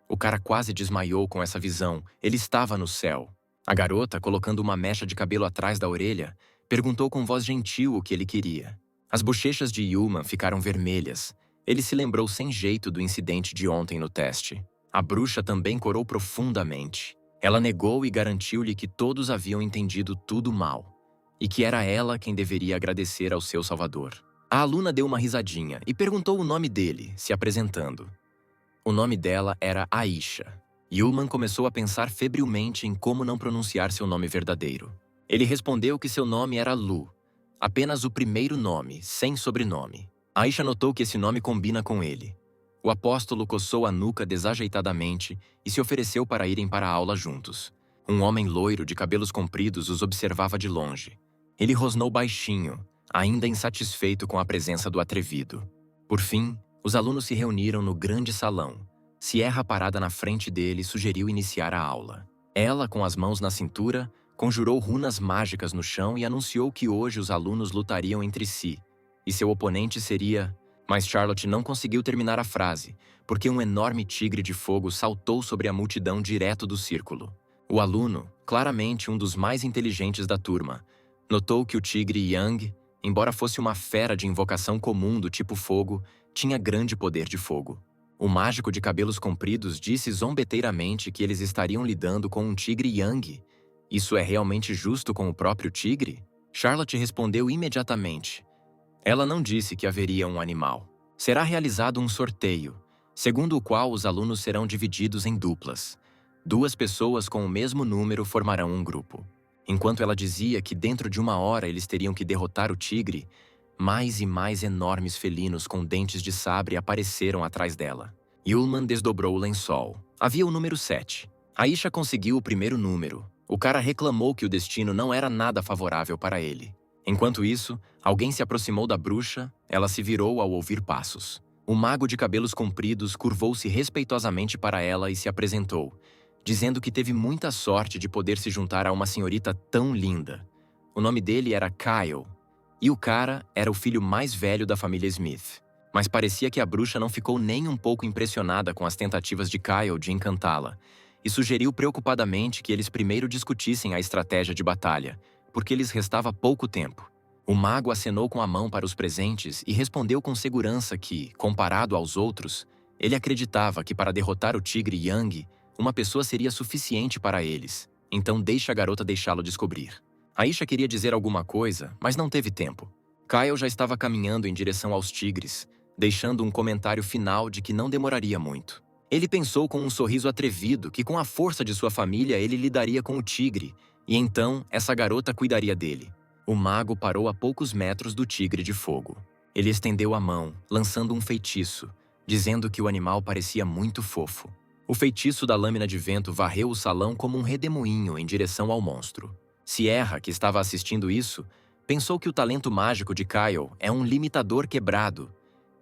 O cara quase desmaiou com essa visão. Ele estava no céu. A garota, colocando uma mecha de cabelo atrás da orelha, perguntou com voz gentil o que ele queria. As bochechas de Yulman ficaram vermelhas. Ele se lembrou sem jeito do incidente de ontem no teste. A bruxa também corou profundamente. Ela negou e garantiu-lhe que todos haviam entendido tudo mal, e que era ela quem deveria agradecer ao seu salvador. A aluna deu uma risadinha e perguntou o nome dele, se apresentando. O nome dela era Aisha. Yulman começou a pensar febrilmente em como não pronunciar seu nome verdadeiro. Ele respondeu que seu nome era Lu, apenas o primeiro nome, sem sobrenome. Aisha notou que esse nome combina com ele. O apóstolo coçou a nuca desajeitadamente e se ofereceu para irem para a aula juntos. Um homem loiro de cabelos compridos os observava de longe. Ele rosnou baixinho, ainda insatisfeito com a presença do atrevido. Por fim, os alunos se reuniram no grande salão. Sierra, parada na frente dele, sugeriu iniciar a aula. Ela, com as mãos na cintura, conjurou runas mágicas no chão e anunciou que hoje os alunos lutariam entre si, e seu oponente seria... Mas Charlotte não conseguiu terminar a frase, porque um enorme tigre de fogo saltou sobre a multidão direto do círculo. O aluno, claramente um dos mais inteligentes da turma, notou que o tigre Yang, embora fosse uma fera de invocação comum do tipo fogo, tinha grande poder de fogo. O mágico de cabelos compridos disse zombeteiramente que eles estariam lidando com um tigre Yang. Isso é realmente justo com o próprio tigre? Charlotte respondeu imediatamente. Ela não disse que haveria um animal. Será realizado um sorteio, segundo o qual os alunos serão divididos em duplas. 2 pessoas com o mesmo número formarão um grupo. Enquanto ela dizia que dentro de 1 hora eles teriam que derrotar o tigre, mais e mais enormes felinos com dentes de sabre apareceram atrás dela. Yulman desdobrou o lençol. Havia o número 7. Aisha conseguiu o primeiro número. O cara reclamou que o destino não era nada favorável para ele. Enquanto isso, alguém se aproximou da bruxa, ela se virou ao ouvir passos. O mago de cabelos compridos curvou-se respeitosamente para ela e se apresentou, dizendo que teve muita sorte de poder se juntar a uma senhorita tão linda. O nome dele era Kyle, e o cara era o filho mais velho da família Smith. Mas parecia que a bruxa não ficou nem um pouco impressionada com as tentativas de Kyle de encantá-la, e sugeriu preocupadamente que eles primeiro discutissem a estratégia de batalha, porque lhes restava pouco tempo. O mago acenou com a mão para os presentes e respondeu com segurança que, comparado aos outros, ele acreditava que para derrotar o tigre Yang, uma pessoa seria suficiente para eles. Então deixe a garota deixá-lo descobrir. Aisha queria dizer alguma coisa, mas não teve tempo. Kyle já estava caminhando em direção aos tigres, deixando um comentário final de que não demoraria muito. Ele pensou com um sorriso atrevido que com a força de sua família ele lidaria com o tigre, e então essa garota cuidaria dele. O mago parou a poucos metros do tigre de fogo. Ele estendeu a mão, lançando um feitiço, dizendo que o animal parecia muito fofo. O feitiço da lâmina de vento varreu o salão como um redemoinho em direção ao monstro. Sierra, que estava assistindo isso, pensou que o talento mágico de Kyle é um limitador quebrado.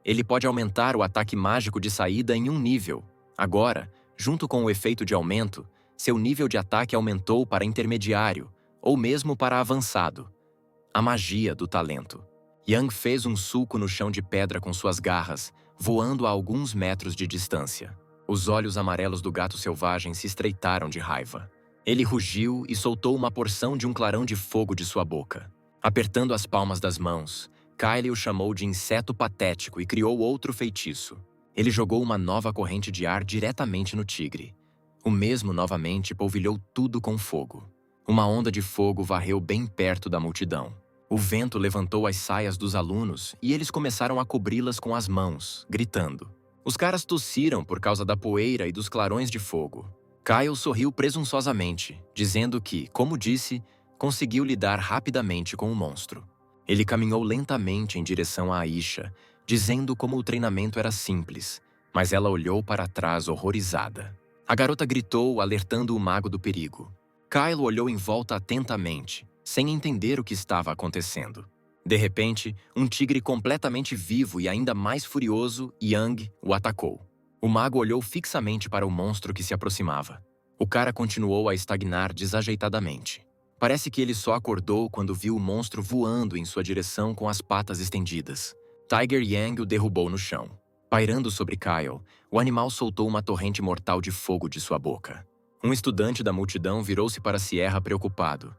Ele pode aumentar o ataque mágico de saída em 1 nível. Agora, junto com o efeito de aumento, seu nível de ataque aumentou para intermediário, ou mesmo para avançado. A magia do talento. Yang fez um sulco no chão de pedra com suas garras, voando a alguns metros de distância. Os olhos amarelos do gato selvagem se estreitaram de raiva. Ele rugiu e soltou uma porção de um clarão de fogo de sua boca. Apertando as palmas das mãos, Kylie o chamou de inseto patético e criou outro feitiço. Ele jogou uma nova corrente de ar diretamente no tigre. O mesmo novamente polvilhou tudo com fogo. Uma onda de fogo varreu bem perto da multidão. O vento levantou as saias dos alunos e eles começaram a cobri-las com as mãos, gritando. Os caras tossiram por causa da poeira e dos clarões de fogo. Kyle sorriu presunçosamente, dizendo que, como disse, conseguiu lidar rapidamente com o monstro. Ele caminhou lentamente em direção a Aisha, dizendo como o treinamento era simples, mas ela olhou para trás horrorizada. A garota gritou, alertando o mago do perigo. Kyle olhou em volta atentamente, sem entender o que estava acontecendo. De repente, um tigre completamente vivo e ainda mais furioso, Yang, o atacou. O mago olhou fixamente para o monstro que se aproximava. O cara continuou a estagnar desajeitadamente. Parece que ele só acordou quando viu o monstro voando em sua direção com as patas estendidas. Tiger Yang o derrubou no chão. Pairando sobre Kyle, o animal soltou uma torrente mortal de fogo de sua boca. Um estudante da multidão virou-se para Sierra preocupado.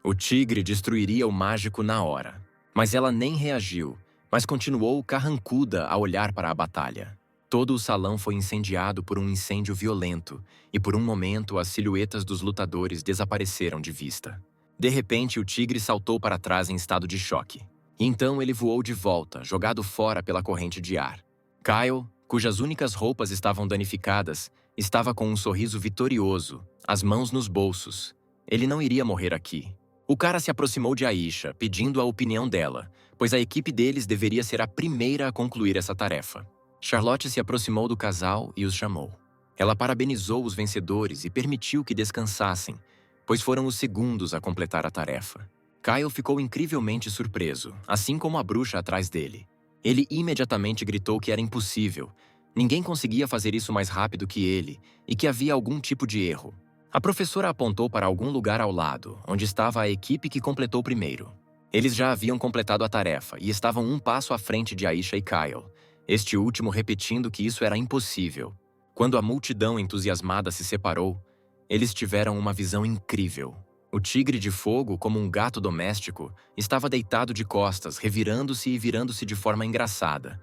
O tigre destruiria o mágico na hora. Mas ela nem reagiu, mas continuou carrancuda a olhar para a batalha. Todo o salão foi incendiado por um incêndio violento, e por um momento as silhuetas dos lutadores desapareceram de vista. De repente, o tigre saltou para trás em estado de choque. E então ele voou de volta, jogado fora pela corrente de ar. Kyle, cujas únicas roupas estavam danificadas, estava com um sorriso vitorioso, as mãos nos bolsos. Ele não iria morrer aqui. O cara se aproximou de Aisha, pedindo a opinião dela, pois a equipe deles deveria ser a primeira a concluir essa tarefa. Charlotte se aproximou do casal e os chamou. Ela parabenizou os vencedores e permitiu que descansassem, pois foram os segundos a completar a tarefa. Kyle ficou incrivelmente surpreso, assim como a bruxa atrás dele. Ele imediatamente gritou que era impossível. Ninguém conseguia fazer isso mais rápido que ele e que havia algum tipo de erro. A professora apontou para algum lugar ao lado, onde estava a equipe que completou primeiro. Eles já haviam completado a tarefa e estavam um passo à frente de Aisha e Kyle, este último repetindo que isso era impossível. Quando a multidão entusiasmada se separou, eles tiveram uma visão incrível. O tigre de fogo, como um gato doméstico, estava deitado de costas, revirando-se e virando-se de forma engraçada.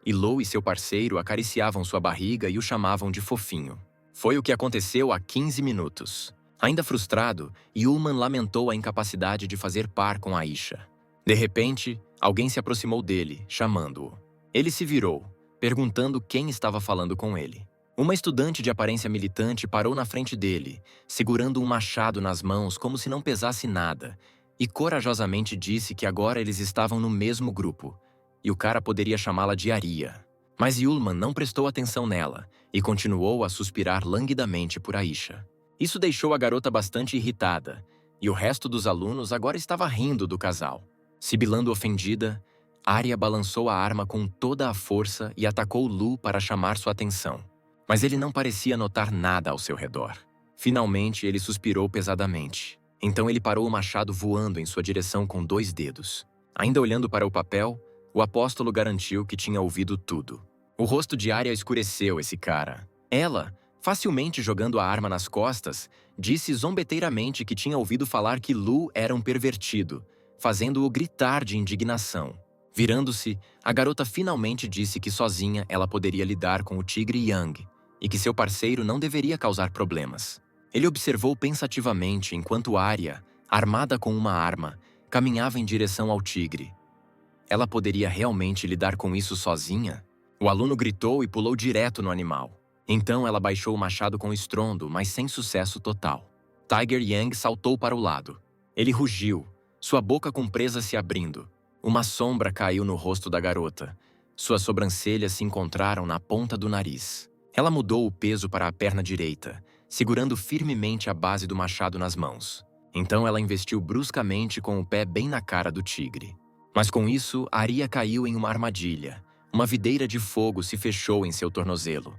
E Lou e seu parceiro acariciavam sua barriga e o chamavam de fofinho. Foi o que aconteceu há 15 minutos. Ainda frustrado, Yulman lamentou a incapacidade de fazer par com Aisha. De repente, alguém se aproximou dele, chamando-o. Ele se virou, perguntando quem estava falando com ele. Uma estudante de aparência militante parou na frente dele, segurando um machado nas mãos como se não pesasse nada, e corajosamente disse que agora eles estavam no mesmo grupo, e o cara poderia chamá-la de Aria. Mas Yulman não prestou atenção nela e continuou a suspirar languidamente por Aisha. Isso deixou a garota bastante irritada, e o resto dos alunos agora estava rindo do casal. Sibilando ofendida, Aria balançou a arma com toda a força e atacou Lu para chamar sua atenção. Mas ele não parecia notar nada ao seu redor. Finalmente, ele suspirou pesadamente. Então ele parou o machado voando em sua direção com 2 dedos. Ainda olhando para o papel, o apóstolo garantiu que tinha ouvido tudo. O rosto de Aria escureceu esse cara. Ela, facilmente jogando a arma nas costas, disse zombeteiramente que tinha ouvido falar que Lu era um pervertido, fazendo-o gritar de indignação. Virando-se, a garota finalmente disse que sozinha ela poderia lidar com o tigre Yang e que seu parceiro não deveria causar problemas. Ele observou pensativamente enquanto Aria, armada com uma arma, caminhava em direção ao tigre. Ela poderia realmente lidar com isso sozinha? O aluno gritou e pulou direto no animal. Então ela baixou o machado com estrondo, mas sem sucesso total. Tiger Yang saltou para o lado. Ele rugiu, sua boca com presa se abrindo. Uma sombra caiu no rosto da garota. Suas sobrancelhas se encontraram na ponta do nariz. Ela mudou o peso para a perna direita, segurando firmemente a base do machado nas mãos. Então ela investiu bruscamente com o pé bem na cara do tigre. Mas com isso, Aria caiu em uma armadilha. Uma videira de fogo se fechou em seu tornozelo.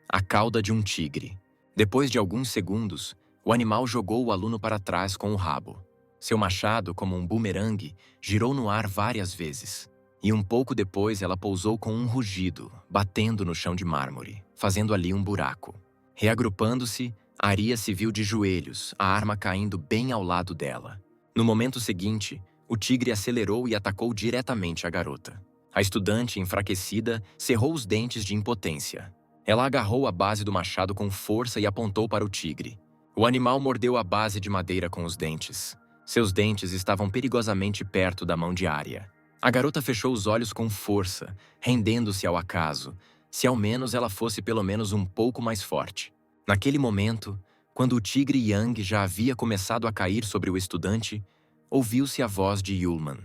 A cauda de um tigre. Depois de alguns segundos, o animal jogou o aluno para trás com o rabo. Seu machado, como um bumerangue, girou no ar várias vezes. E um pouco depois ela pousou com um rugido, batendo no chão de mármore, fazendo ali um buraco. Reagrupando-se, Aria se viu de joelhos, a arma caindo bem ao lado dela. No momento seguinte, o tigre acelerou e atacou diretamente a garota. A estudante, enfraquecida, cerrou os dentes de impotência. Ela agarrou a base do machado com força e apontou para o tigre. O animal mordeu a base de madeira com os dentes. Seus dentes estavam perigosamente perto da mão de Aria. A garota fechou os olhos com força, rendendo-se ao acaso, se ao menos ela fosse pelo menos um pouco mais forte. Naquele momento, quando o tigre Yang já havia começado a cair sobre o estudante, ouviu-se a voz de Yulman,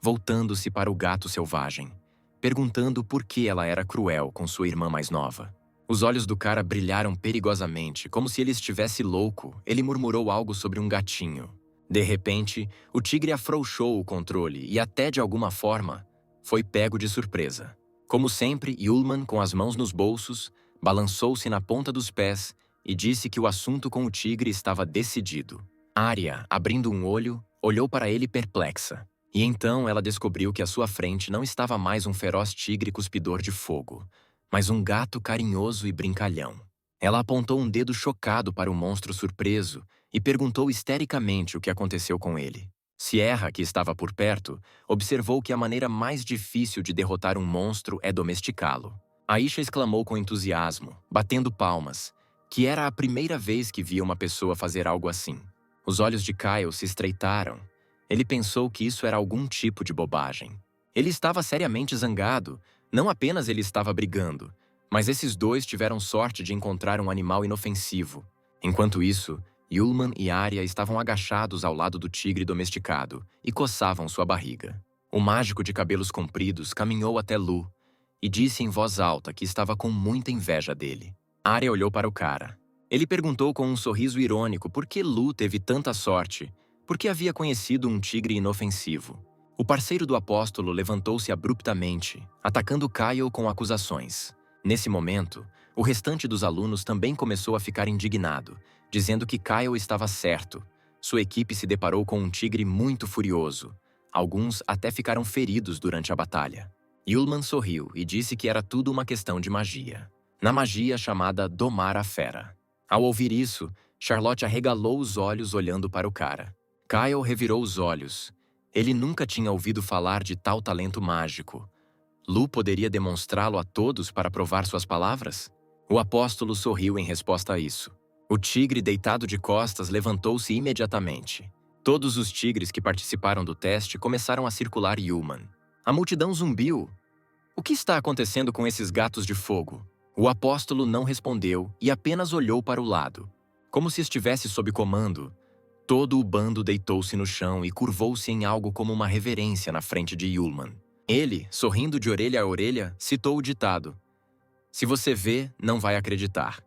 voltando-se para o gato selvagem, perguntando por que ela era cruel com sua irmã mais nova. Os olhos do cara brilharam perigosamente, como se ele estivesse louco. Ele murmurou algo sobre um gatinho. De repente, o tigre afrouxou o controle e até de alguma forma, foi pego de surpresa. Como sempre, Yulman, com as mãos nos bolsos, balançou-se na ponta dos pés e disse que o assunto com o tigre estava decidido. Aria, abrindo um olho, olhou para ele perplexa. E então ela descobriu que à sua frente não estava mais um feroz tigre cuspidor de fogo, mas um gato carinhoso e brincalhão. Ela apontou um dedo chocado para o monstro surpreso e perguntou histericamente o que aconteceu com ele. Sierra, que estava por perto, observou que a maneira mais difícil de derrotar um monstro é domesticá-lo. Aisha exclamou com entusiasmo, batendo palmas, que era a primeira vez que via uma pessoa fazer algo assim. Os olhos de Kyle se estreitaram. Ele pensou que isso era algum tipo de bobagem. Ele estava seriamente zangado. Não apenas ele estava brigando, mas esses dois tiveram sorte de encontrar um animal inofensivo. Enquanto isso, Yulman e Arya estavam agachados ao lado do tigre domesticado e coçavam sua barriga. O mágico de cabelos compridos caminhou até Lu e disse em voz alta que estava com muita inveja dele. Arya olhou para o cara. Ele perguntou com um sorriso irônico por que Lu teve tanta sorte, porque havia conhecido um tigre inofensivo. O parceiro do apóstolo levantou-se abruptamente, atacando Kyle com acusações. Nesse momento, o restante dos alunos também começou a ficar indignado, dizendo que Kyle estava certo. Sua equipe se deparou com um tigre muito furioso. Alguns até ficaram feridos durante a batalha. Yulman sorriu e disse que era tudo uma questão de magia. Na magia chamada Domar a Fera. Ao ouvir isso, Charlotte arregalou os olhos olhando para o cara. Kyle revirou os olhos. Ele nunca tinha ouvido falar de tal talento mágico. Lu poderia demonstrá-lo a todos para provar suas palavras? O apóstolo sorriu em resposta a isso. O tigre deitado de costas levantou-se imediatamente. Todos os tigres que participaram do teste começaram a circular Yulman. A multidão zumbiu. O que está acontecendo com esses gatos de fogo? O apóstolo não respondeu e apenas olhou para o lado. Como se estivesse sob comando, todo o bando deitou-se no chão e curvou-se em algo como uma reverência na frente de Yulman. Ele, sorrindo de orelha a orelha, citou o ditado: "Se você vê, não vai acreditar.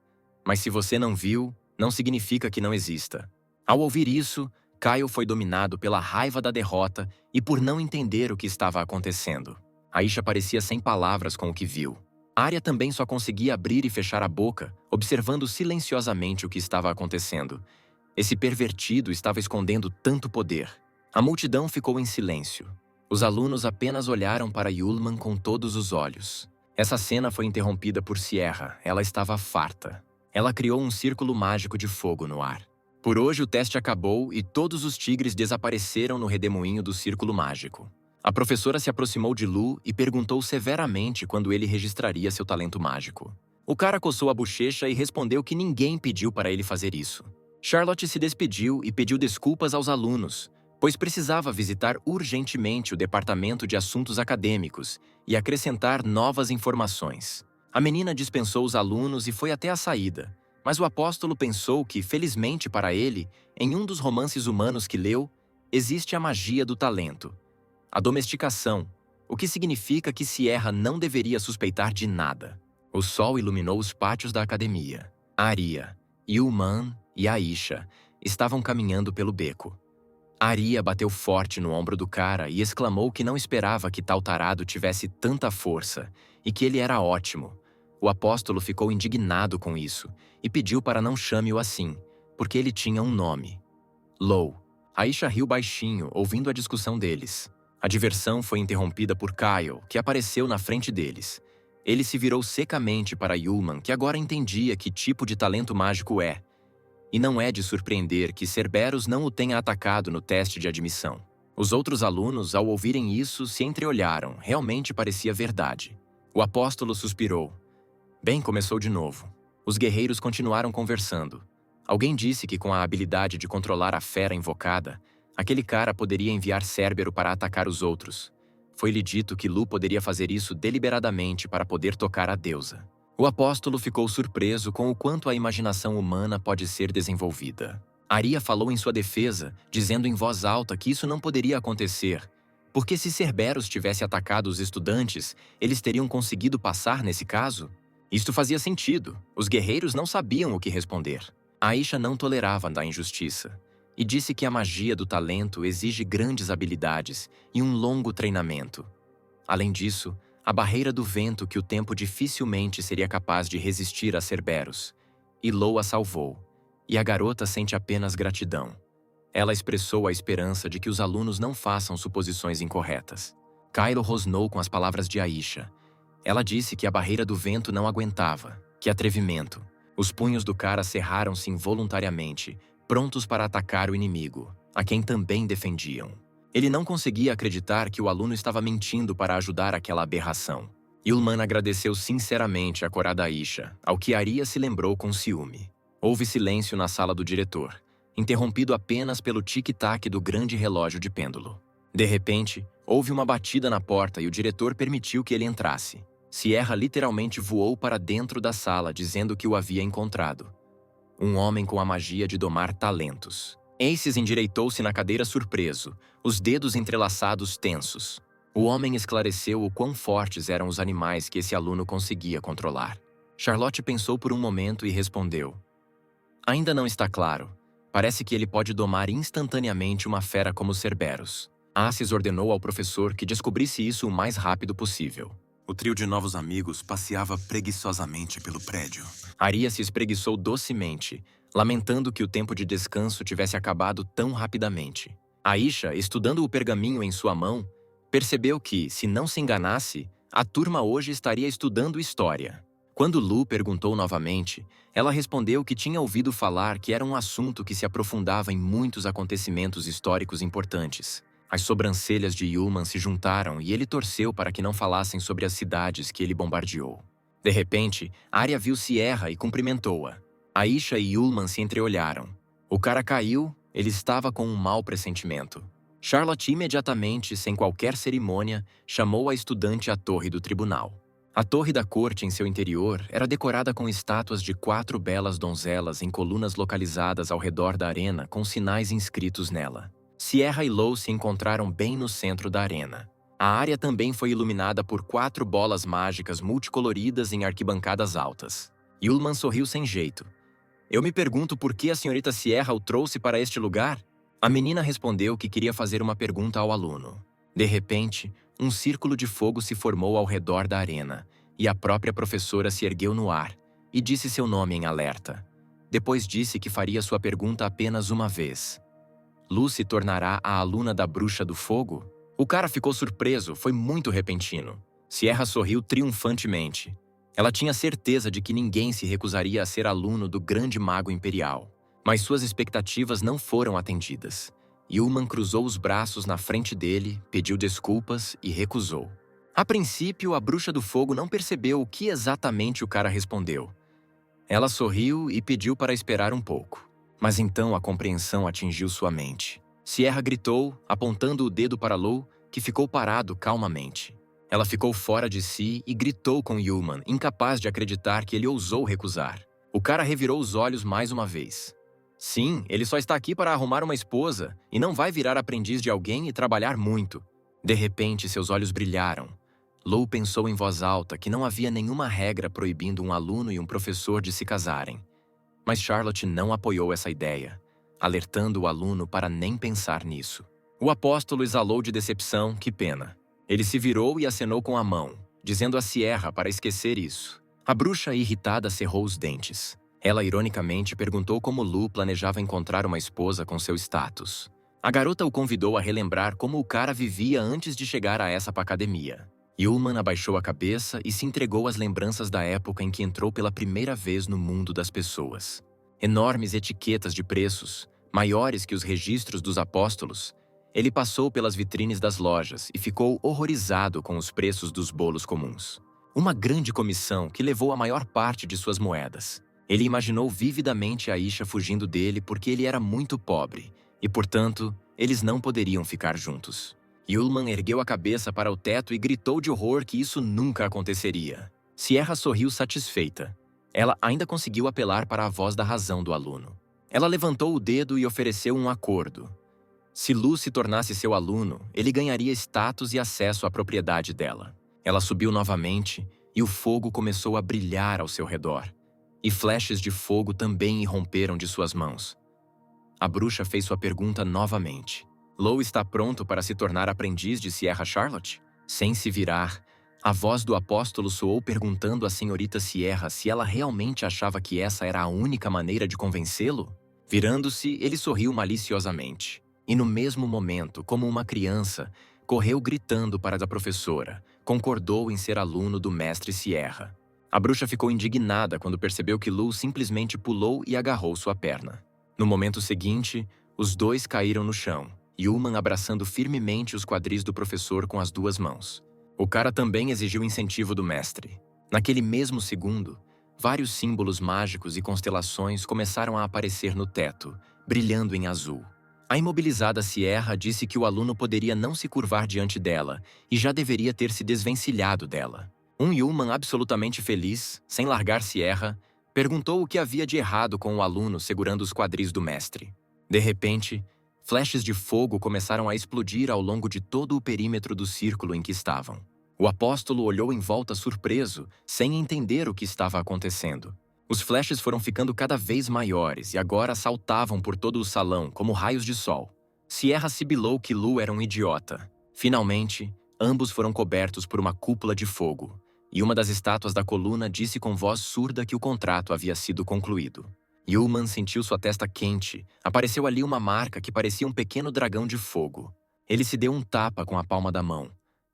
Mas se você não viu, não significa que não exista." Ao ouvir isso, Kyle foi dominado pela raiva da derrota e por não entender o que estava acontecendo. Aisha parecia sem palavras com o que viu. Arya também só conseguia abrir e fechar a boca, observando silenciosamente o que estava acontecendo. Esse pervertido estava escondendo tanto poder. A multidão ficou em silêncio. Os alunos apenas olharam para Yulman com todos os olhos. Essa cena foi interrompida por Sierra. Ela estava farta. Ela criou um círculo mágico de fogo no ar. Por hoje o teste acabou e todos os tigres desapareceram no redemoinho do círculo mágico. A professora se aproximou de Lu e perguntou severamente quando ele registraria seu talento mágico. O cara coçou a bochecha e respondeu que ninguém pediu para ele fazer isso. Charlotte se despediu e pediu desculpas aos alunos, pois precisava visitar urgentemente o departamento de assuntos acadêmicos e acrescentar novas informações. A menina dispensou os alunos e foi até a saída, mas o apóstolo pensou que, felizmente para ele, em um dos romances humanos que leu, existe a magia do talento, a domesticação, o que significa que Sierra não deveria suspeitar de nada. O sol iluminou os pátios da academia. Arya, Yulman e Aisha estavam caminhando pelo beco. Arya bateu forte no ombro do cara e exclamou que não esperava que tal tarado tivesse tanta força e que ele era ótimo. O apóstolo ficou indignado com isso e pediu para não chame-o assim, porque ele tinha um nome: Low. Aisha riu baixinho, ouvindo a discussão deles. A diversão foi interrompida por Kyle, que apareceu na frente deles. Ele se virou secamente para Yulman, que agora entendia que tipo de talento mágico é. E não é de surpreender que Cerberus não o tenha atacado no teste de admissão. Os outros alunos, ao ouvirem isso, se entreolharam. Realmente parecia verdade. O apóstolo suspirou. Bem, começou de novo. Os guerreiros continuaram conversando. Alguém disse que com a habilidade de controlar a fera invocada, aquele cara poderia enviar Cérbero para atacar os outros. Foi-lhe dito que Lu poderia fazer isso deliberadamente para poder tocar a deusa. O apóstolo ficou surpreso com o quanto a imaginação humana pode ser desenvolvida. Arya falou em sua defesa, dizendo em voz alta que isso não poderia acontecer, porque se Cerberus tivesse atacado os estudantes, eles teriam conseguido passar nesse caso? Isto fazia sentido. Os guerreiros não sabiam o que responder. Aisha não tolerava a injustiça e disse que a magia do talento exige grandes habilidades e um longo treinamento. Além disso, a barreira do vento que o tempo dificilmente seria capaz de resistir a Cerberus. E Low a salvou, e a garota sente apenas gratidão. Ela expressou a esperança de que os alunos não façam suposições incorretas. Kylo rosnou com as palavras de Aisha. Ela disse que a barreira do vento não aguentava. Que atrevimento! Os punhos do cara cerraram-se involuntariamente, prontos para atacar o inimigo, a quem também defendiam. Ele não conseguia acreditar que o aluno estava mentindo para ajudar aquela aberração. Yulman agradeceu sinceramente a corada Aisha, ao que Arya se lembrou com ciúme. Houve silêncio na sala do diretor, interrompido apenas pelo tic-tac do grande relógio de pêndulo. De repente, houve uma batida na porta e o diretor permitiu que ele entrasse. Sierra literalmente voou para dentro da sala, dizendo que o havia encontrado. Um homem com a magia de domar talentos. Aces endireitou-se na cadeira surpreso, os dedos entrelaçados tensos. O homem esclareceu o quão fortes eram os animais que esse aluno conseguia controlar. Charlotte pensou por um momento e respondeu: "Ainda não está claro. Parece que ele pode domar instantaneamente uma fera como Cerberus." Aces ordenou ao professor que descobrisse isso o mais rápido possível. O trio de novos amigos passeava preguiçosamente pelo prédio. Arya se espreguiçou docemente, lamentando que o tempo de descanso tivesse acabado tão rapidamente. Aisha, estudando o pergaminho em sua mão, percebeu que, se não se enganasse, a turma hoje estaria estudando história. Quando Lu perguntou novamente, ela respondeu que tinha ouvido falar que era um assunto que se aprofundava em muitos acontecimentos históricos importantes. As sobrancelhas de Yulman se juntaram e ele torceu para que não falassem sobre as cidades que ele bombardeou. De repente, Arya viu Sierra e cumprimentou-a. Aisha e Yulman se entreolharam. O cara caiu, ele estava com um mau pressentimento. Charlotte imediatamente, sem qualquer cerimônia, chamou a estudante à torre do tribunal. A torre da corte em seu interior era decorada com estátuas de 4 belas donzelas em colunas localizadas ao redor da arena com sinais inscritos nela. Sierra e Lo se encontraram bem no centro da arena. A área também foi iluminada por 4 bolas mágicas multicoloridas em arquibancadas altas. Yulman sorriu sem jeito. "Eu me pergunto por que a senhorita Sierra o trouxe para este lugar?" A menina respondeu que queria fazer uma pergunta ao aluno. De repente, um círculo de fogo se formou ao redor da arena, e a própria professora se ergueu no ar e disse seu nome em alerta. Depois disse que faria sua pergunta apenas uma vez. Lu se tornará a aluna da Bruxa do Fogo? O cara ficou surpreso, foi muito repentino. Sierra sorriu triunfantemente. Ela tinha certeza de que ninguém se recusaria a ser aluno do grande mago imperial. Mas suas expectativas não foram atendidas. Yulman cruzou os braços na frente dele, pediu desculpas e recusou. A princípio, a Bruxa do Fogo não percebeu o que exatamente o cara respondeu. Ela sorriu e pediu para esperar um pouco. Mas então a compreensão atingiu sua mente. Sierra gritou, apontando o dedo para Lo, que ficou parado calmamente. Ela ficou fora de si e gritou com Yulman, incapaz de acreditar que ele ousou recusar. O cara revirou os olhos mais uma vez. Sim, ele só está aqui para arrumar uma esposa e não vai virar aprendiz de alguém e trabalhar muito. De repente, seus olhos brilharam. Lo pensou em voz alta que não havia nenhuma regra proibindo um aluno e um professor de se casarem. Mas Charlotte não apoiou essa ideia, alertando o aluno para nem pensar nisso. O apóstolo exalou de decepção, que pena. Ele se virou e acenou com a mão, dizendo a Sierra para esquecer isso. A bruxa irritada cerrou os dentes. Ela ironicamente perguntou como Lu planejava encontrar uma esposa com seu status. A garota o convidou a relembrar como o cara vivia antes de chegar a essa academia. Yulman abaixou a cabeça e se entregou às lembranças da época em que entrou pela primeira vez no mundo das pessoas. Enormes etiquetas de preços, maiores que os registros dos apóstolos. Ele passou pelas vitrines das lojas e ficou horrorizado com os preços dos bolos comuns. Uma grande comissão que levou a maior parte de suas moedas. Ele imaginou vividamente Aisha fugindo dele porque ele era muito pobre e, portanto, eles não poderiam ficar juntos. Yulman ergueu a cabeça para o teto e gritou de horror que isso nunca aconteceria. Sierra sorriu satisfeita. Ela ainda conseguiu apelar para a voz da razão do aluno. Ela levantou o dedo e ofereceu um acordo. Se Lu se tornasse seu aluno, ele ganharia status e acesso à propriedade dela. Ela subiu novamente e o fogo começou a brilhar ao seu redor. E flashes de fogo também irromperam de suas mãos. A bruxa fez sua pergunta novamente. Lo está pronto para se tornar aprendiz de Sierra Charlotte? Sem se virar, a voz do apóstolo soou perguntando à senhorita Sierra se ela realmente achava que essa era a única maneira de convencê-lo. Virando-se, ele sorriu maliciosamente. E no mesmo momento, como uma criança, correu gritando para a professora, concordou em ser aluno do mestre Sierra. A bruxa ficou indignada quando percebeu que Lu simplesmente pulou e agarrou sua perna. No momento seguinte, os dois caíram no chão, Yulman abraçando firmemente os quadris do professor com as duas mãos. O cara também exigiu incentivo do mestre. Naquele mesmo segundo, vários símbolos mágicos e constelações começaram a aparecer no teto, brilhando em azul. A imobilizada Sierra disse que o aluno poderia não se curvar diante dela e já deveria ter se desvencilhado dela. Yulman absolutamente feliz, sem largar Sierra, perguntou o que havia de errado com o aluno segurando os quadris do mestre. De repente, flechas de fogo começaram a explodir ao longo de todo o perímetro do círculo em que estavam. O apóstolo olhou em volta surpreso, sem entender o que estava acontecendo. Os flashes foram ficando cada vez maiores e agora saltavam por todo o salão como raios de sol. Sierra sibilou que Lu era um idiota. Finalmente, ambos foram cobertos por uma cúpula de fogo, e uma das estátuas da coluna disse com voz surda que o contrato havia sido concluído. Yulman sentiu sua testa quente. Apareceu ali uma marca que parecia um pequeno dragão de fogo. Ele se deu um tapa com a palma da mão.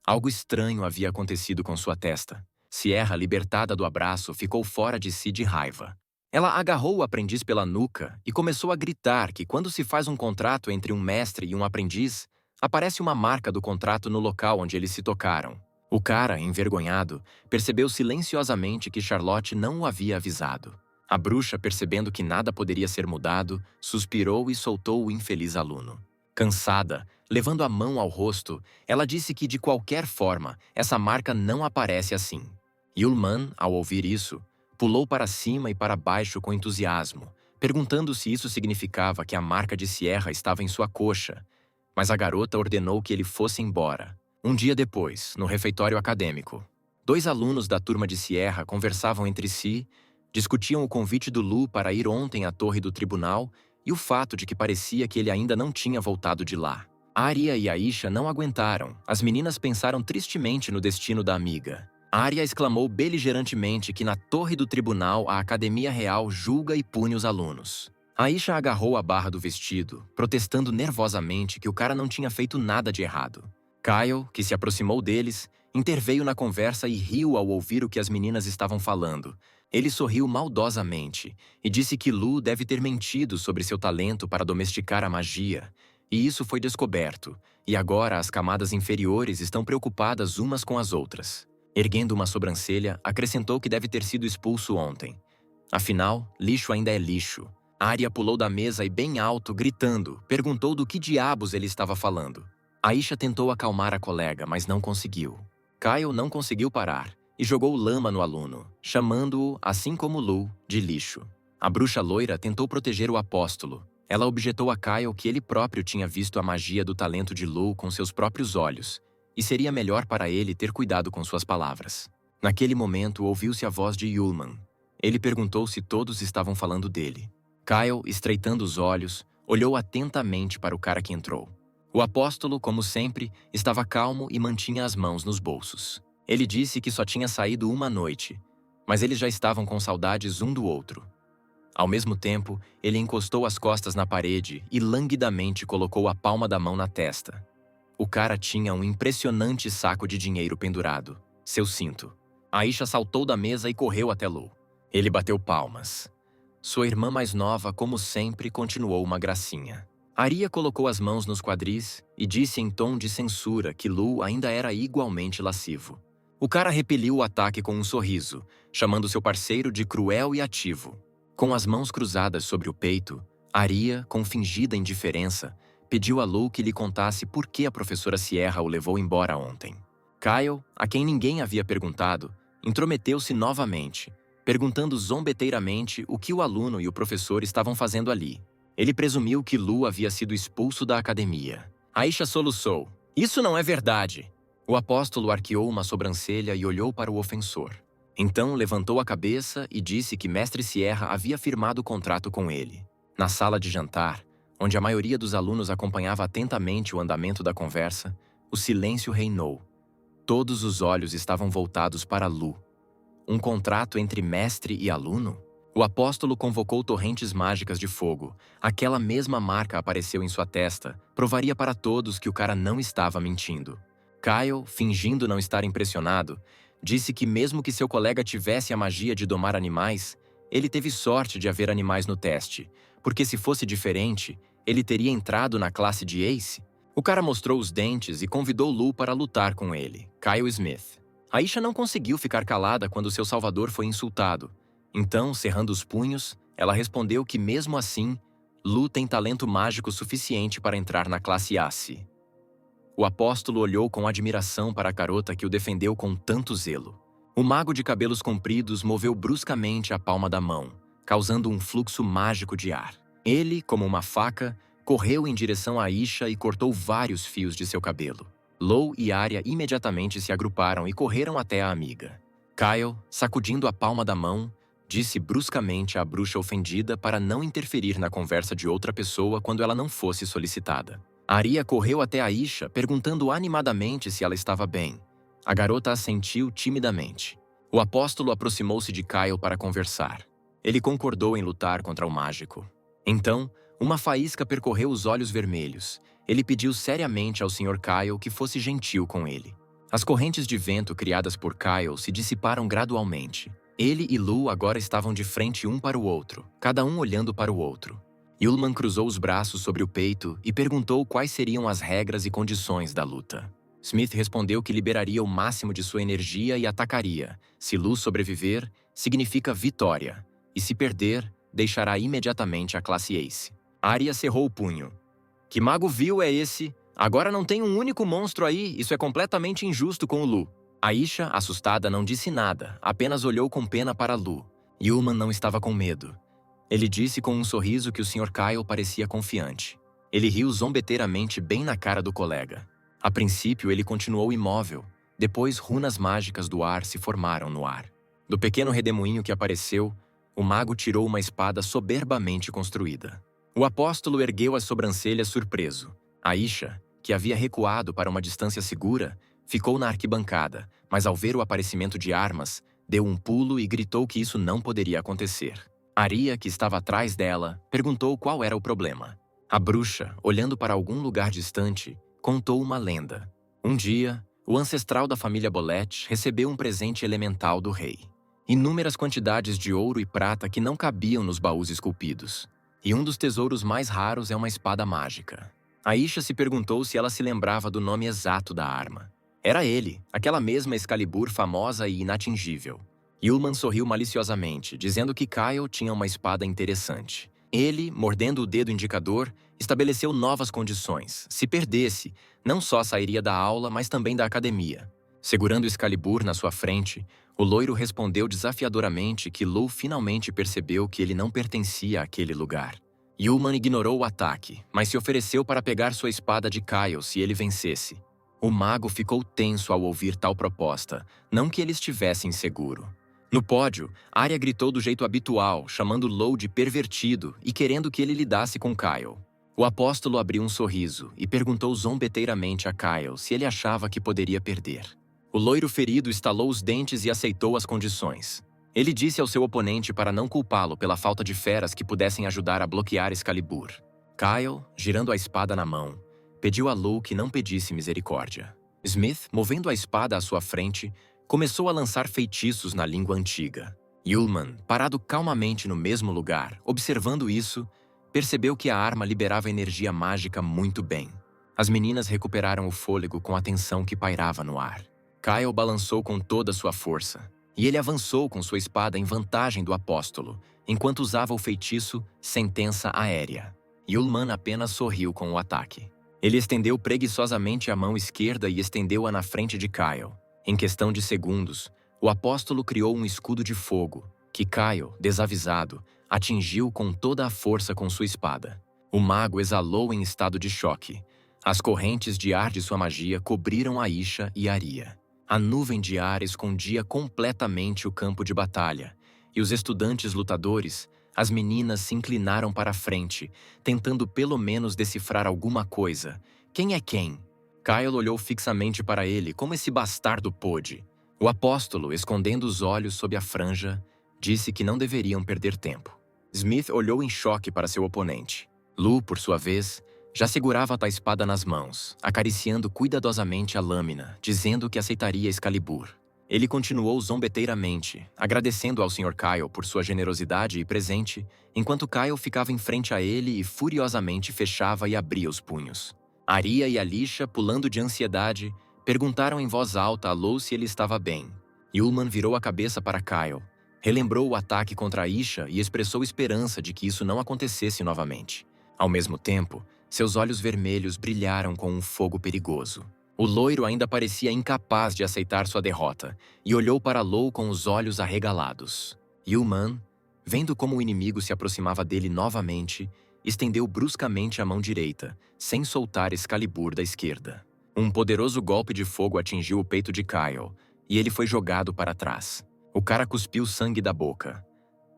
Algo estranho havia acontecido com sua testa. Sierra, libertada do abraço, ficou fora de si de raiva. Ela agarrou o aprendiz pela nuca e começou a gritar que quando se faz um contrato entre um mestre e um aprendiz, aparece uma marca do contrato no local onde eles se tocaram. O cara, envergonhado, percebeu silenciosamente que Charlotte não o havia avisado. A bruxa, percebendo que nada poderia ser mudado, suspirou e soltou o infeliz aluno. Cansada, levando a mão ao rosto, ela disse que, de qualquer forma, essa marca não aparece assim. Yulman, ao ouvir isso, pulou para cima e para baixo com entusiasmo, perguntando se isso significava que a marca de Sierra estava em sua coxa, mas a garota ordenou que ele fosse embora. Um dia depois, no refeitório acadêmico, 2 alunos da turma de Sierra conversavam entre si, discutiam o convite do Lu para ir ontem à torre do tribunal e o fato de que parecia que ele ainda não tinha voltado de lá. Arya e Aisha não aguentaram. As meninas pensaram tristemente no destino da amiga. Arya exclamou beligerantemente que na torre do tribunal a Academia Real julga e pune os alunos. Aisha agarrou a barra do vestido, protestando nervosamente que o cara não tinha feito nada de errado. Kyle, que se aproximou deles, interveio na conversa e riu ao ouvir o que as meninas estavam falando. Ele sorriu maldosamente e disse que Lu deve ter mentido sobre seu talento para domesticar a magia, e isso foi descoberto, e agora as camadas inferiores estão preocupadas umas com as outras. Erguendo uma sobrancelha, acrescentou que deve ter sido expulso ontem. Afinal, lixo ainda é lixo. Arya pulou da mesa e bem alto, gritando, perguntou do que diabos ele estava falando. Aisha tentou acalmar a colega, mas não conseguiu. Kyle não conseguiu parar e jogou lama no aluno, chamando-o, assim como Lu, de lixo. A bruxa loira tentou proteger o apóstolo. Ela objetou a Kyle que ele próprio tinha visto a magia do talento de Lu com seus próprios olhos, e seria melhor para ele ter cuidado com suas palavras. Naquele momento, ouviu-se a voz de Yulman. Ele perguntou se todos estavam falando dele. Kyle, estreitando os olhos, olhou atentamente para o cara que entrou. O apóstolo, como sempre, estava calmo e mantinha as mãos nos bolsos. Ele disse que só tinha saído uma noite, mas eles já estavam com saudades um do outro. Ao mesmo tempo, ele encostou as costas na parede e languidamente colocou a palma da mão na testa. O cara tinha um impressionante saco de dinheiro pendurado, seu cinto. Aisha saltou da mesa e correu até Lu. Ele bateu palmas. Sua irmã mais nova, como sempre, continuou uma gracinha. Arya colocou as mãos nos quadris e disse em tom de censura que Lu ainda era igualmente lascivo. O cara repeliu o ataque com um sorriso, chamando seu parceiro de cruel e ativo. Com as mãos cruzadas sobre o peito, Arya, com fingida indiferença, pediu a Lu que lhe contasse por que a professora Sierra o levou embora ontem. Kyle, a quem ninguém havia perguntado, intrometeu-se novamente, perguntando zombeteiramente o que o aluno e o professor estavam fazendo ali. Ele presumiu que Lu havia sido expulso da academia. Aisha soluçou. Isso não é verdade. O apóstolo arqueou uma sobrancelha e olhou para o ofensor. Então levantou a cabeça e disse que Mestre Sierra havia firmado o contrato com ele. Na sala de jantar, onde a maioria dos alunos acompanhava atentamente o andamento da conversa, o silêncio reinou. Todos os olhos estavam voltados para Lu. Um contrato entre mestre e aluno? O apóstolo convocou torrentes mágicas de fogo. Aquela mesma marca apareceu em sua testa, provaria para todos que o cara não estava mentindo. Kyle, fingindo não estar impressionado, disse que mesmo que seu colega tivesse a magia de domar animais, ele teve sorte de haver animais no teste, porque se fosse diferente, ele teria entrado na classe de Ace? O cara mostrou os dentes e convidou Lu para lutar com ele, Kyle Smith. Aisha não conseguiu ficar calada quando seu salvador foi insultado. Então, cerrando os punhos, ela respondeu que mesmo assim, Lu tem talento mágico suficiente para entrar na classe Ace. O apóstolo olhou com admiração para a garota que o defendeu com tanto zelo. O mago de cabelos compridos moveu bruscamente a palma da mão, causando um fluxo mágico de ar. Ele, como uma faca, correu em direção a Aisha e cortou vários fios de seu cabelo. Lou e Arya imediatamente se agruparam e correram até a amiga. Kyle, sacudindo a palma da mão, disse bruscamente à bruxa ofendida para não interferir na conversa de outra pessoa quando ela não fosse solicitada. Arya correu até Aisha, perguntando animadamente se ela estava bem. A garota assentiu timidamente. O apóstolo aproximou-se de Kyle para conversar. Ele concordou em lutar contra o mágico. Então, uma faísca percorreu os olhos vermelhos. Ele pediu seriamente ao Sr. Kyle que fosse gentil com ele. As correntes de vento criadas por Kyle se dissiparam gradualmente. Ele e Lu agora estavam de frente um para o outro, cada um olhando para o outro. Yulman cruzou os braços sobre o peito e perguntou quais seriam as regras e condições da luta. Smith respondeu que liberaria o máximo de sua energia e atacaria. Se Lu sobreviver, significa vitória. E se perder, deixará imediatamente a classe Ace. Arya cerrou o punho. Que mago vil é esse? Agora não tem um único monstro aí, isso é completamente injusto com o Lu. Aisha, assustada, não disse nada, apenas olhou com pena para Lu. Yulman não estava com medo. Ele disse com um sorriso que o Sr. Kyle parecia confiante. Ele riu zombeteiramente bem na cara do colega. A princípio, ele continuou imóvel. Depois, runas mágicas do ar se formaram no ar. Do pequeno redemoinho que apareceu, o mago tirou uma espada soberbamente construída. O apóstolo ergueu as sobrancelhas surpreso. Aisha, que havia recuado para uma distância segura, ficou na arquibancada, mas ao ver o aparecimento de armas, deu um pulo e gritou que isso não poderia acontecer. Arya, que estava atrás dela, perguntou qual era o problema. A bruxa, olhando para algum lugar distante, contou uma lenda. Um dia, o ancestral da família Bolette recebeu um presente elemental do rei. Inúmeras quantidades de ouro e prata que não cabiam nos baús esculpidos. E um dos tesouros mais raros é uma espada mágica. Aisha se perguntou se ela se lembrava do nome exato da arma. Era ele, aquela mesma Excalibur famosa e inatingível. Yulman sorriu maliciosamente, dizendo que Kyle tinha uma espada interessante. Ele, mordendo o dedo indicador, estabeleceu novas condições. Se perdesse, não só sairia da aula, mas também da academia. Segurando Excalibur na sua frente, o loiro respondeu desafiadoramente que Lu finalmente percebeu que ele não pertencia àquele lugar. Yulman ignorou o ataque, mas se ofereceu para pegar sua espada de Kyle se ele vencesse. O mago ficou tenso ao ouvir tal proposta, não que ele estivesse inseguro. No pódio, Arya gritou do jeito habitual, chamando Lou de pervertido e querendo que ele lidasse com Kyle. O apóstolo abriu um sorriso e perguntou zombeteiramente a Kyle se ele achava que poderia perder. O loiro ferido estalou os dentes e aceitou as condições. Ele disse ao seu oponente para não culpá-lo pela falta de feras que pudessem ajudar a bloquear Excalibur. Kyle, girando a espada na mão, pediu a Lou que não pedisse misericórdia. Smith, movendo a espada à sua frente, começou a lançar feitiços na língua antiga. Yulman, parado calmamente no mesmo lugar, observando isso, percebeu que a arma liberava energia mágica muito bem. As meninas recuperaram o fôlego com a tensão que pairava no ar. Kyle balançou com toda a sua força, e ele avançou com sua espada em vantagem do apóstolo, enquanto usava o feitiço Sentença Aérea. Yulman apenas sorriu com o ataque. Ele estendeu preguiçosamente a mão esquerda e estendeu-a na frente de Kyle. Em questão de segundos, o apóstolo criou um escudo de fogo, que Kyle, desavisado, atingiu com toda a força com sua espada. O mago exalou em estado de choque. As correntes de ar de sua magia cobriram Aisha e Arya. A nuvem de ar escondia completamente o campo de batalha, e os estudantes lutadores, as meninas se inclinaram para a frente, tentando pelo menos decifrar alguma coisa. Quem é quem? Kyle olhou fixamente para ele, como esse bastardo pôde. O apóstolo, escondendo os olhos sob a franja, disse que não deveriam perder tempo. Smith olhou em choque para seu oponente. Lu, por sua vez, já segurava a espada nas mãos, acariciando cuidadosamente a lâmina, dizendo que aceitaria Excalibur. Ele continuou zombeteiramente, agradecendo ao Sr. Kyle por sua generosidade e presente, enquanto Kyle ficava em frente a ele e furiosamente fechava e abria os punhos. Aria e Alicia, pulando de ansiedade, perguntaram em voz alta a Lou se ele estava bem. Ullman virou a cabeça para Kyle, relembrou o ataque contra Aisha e expressou esperança de que isso não acontecesse novamente. Ao mesmo tempo, seus olhos vermelhos brilharam com um fogo perigoso. O loiro ainda parecia incapaz de aceitar sua derrota e olhou para Lou com os olhos arregalados. Ullman, vendo como o inimigo se aproximava dele novamente, estendeu bruscamente a mão direita, sem soltar Excalibur da esquerda. Um poderoso golpe de fogo atingiu o peito de Kyle, e ele foi jogado para trás. O cara cuspiu sangue da boca.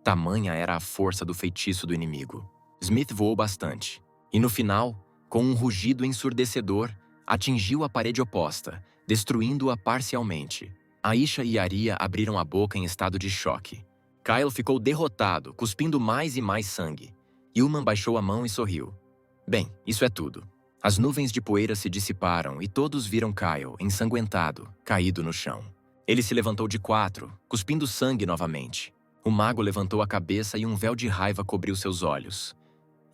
Tamanha era a força do feitiço do inimigo. Smith voou bastante, e no final, com um rugido ensurdecedor, atingiu a parede oposta, destruindo-a parcialmente. Aisha e Aria abriram a boca em estado de choque. Kyle ficou derrotado, cuspindo mais e mais sangue. Ullman baixou a mão e sorriu. Bem, isso é tudo. As nuvens de poeira se dissiparam e todos viram Kyle, ensanguentado, caído no chão. Ele se levantou de quatro, cuspindo sangue novamente. O mago levantou a cabeça e um véu de raiva cobriu seus olhos.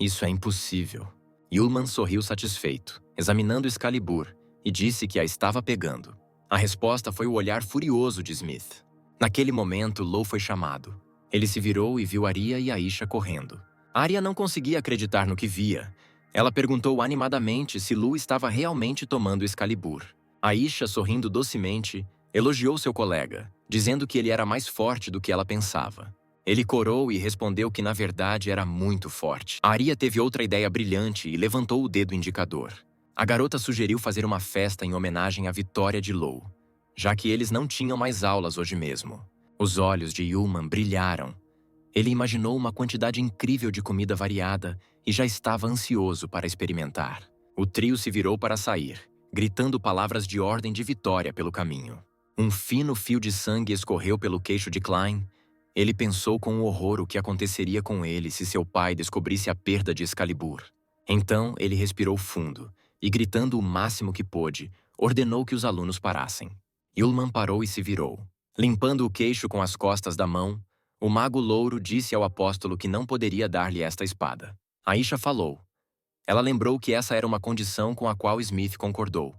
Isso é impossível. Ullman sorriu satisfeito, examinando Excalibur, e disse que a estava pegando. A resposta foi o olhar furioso de Smith. Naquele momento, Lou foi chamado. Ele se virou e viu Aria e Aisha correndo. Aria não conseguia acreditar no que via. Ela perguntou animadamente se Lou estava realmente tomando Excalibur. Aisha, sorrindo docemente, elogiou seu colega, dizendo que ele era mais forte do que ela pensava. Ele corou e respondeu que na verdade era muito forte. Aria teve outra ideia brilhante e levantou o dedo indicador. A garota sugeriu fazer uma festa em homenagem à vitória de Lou, já que eles não tinham mais aulas hoje mesmo. Os olhos de Ullman brilharam. Ele imaginou uma quantidade incrível de comida variada e já estava ansioso para experimentar. O trio se virou para sair, gritando palavras de ordem de vitória pelo caminho. Um fino fio de sangue escorreu pelo queixo de Klein. Ele pensou com horror o que aconteceria com ele se seu pai descobrisse a perda de Excalibur. Então, ele respirou fundo e, gritando o máximo que pôde, ordenou que os alunos parassem. Ullman parou e se virou. Limpando o queixo com as costas da mão, o mago louro disse ao apóstolo que não poderia dar-lhe esta espada. Aisha falou. Ela lembrou que essa era uma condição com a qual Smith concordou,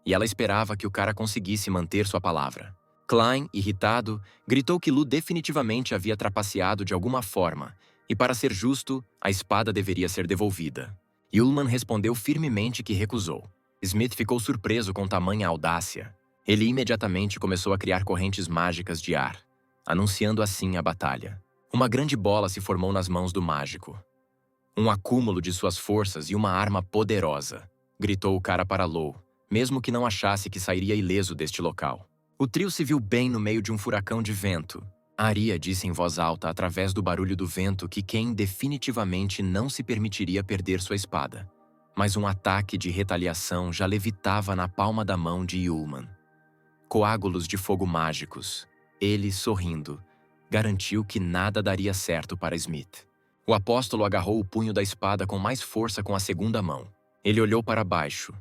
e ela esperava que o cara conseguisse manter sua palavra. Klein, irritado, gritou que Lou definitivamente havia trapaceado de alguma forma, e para ser justo, a espada deveria ser devolvida. Ullman respondeu firmemente que recusou. Smith ficou surpreso com tamanha audácia. Ele imediatamente começou a criar correntes mágicas de ar, anunciando assim a batalha. Uma grande bola se formou nas mãos do mágico. Um acúmulo de suas forças e uma arma poderosa, gritou o cara para Lou, mesmo que não achasse que sairia ileso deste local. O trio se viu bem no meio de um furacão de vento. Aria disse em voz alta através do barulho do vento que Ken definitivamente não se permitiria perder sua espada. Mas um ataque de retaliação já levitava na palma da mão de Ullman. Coágulos de fogo mágicos. Ele, sorrindo, garantiu que nada daria certo para Smith. O apóstolo agarrou o punho da espada com mais força com a segunda mão. Ele olhou para baixo.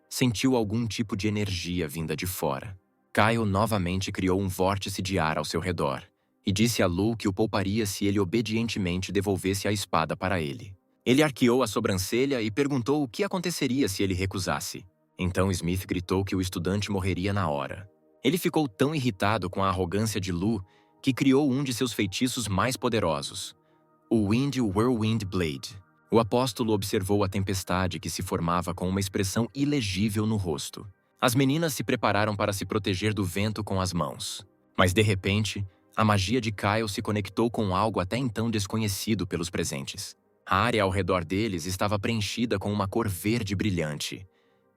Sentiu algum tipo de energia vinda de fora. Kyle novamente criou um vórtice de ar ao seu redor e disse a Lou que o pouparia se ele obedientemente devolvesse a espada para ele. Ele arqueou a sobrancelha e perguntou o que aconteceria se ele recusasse. Então Smith gritou que o estudante morreria na hora. Ele ficou tão irritado com a arrogância de Lou que criou um de seus feitiços mais poderosos, o Wind Whirlwind Blade. O apóstolo observou a tempestade que se formava com uma expressão ilegível no rosto. As meninas se prepararam para se proteger do vento com as mãos. Mas, de repente, a magia de Kyle se conectou com algo até então desconhecido pelos presentes. A área ao redor deles estava preenchida com uma cor verde brilhante.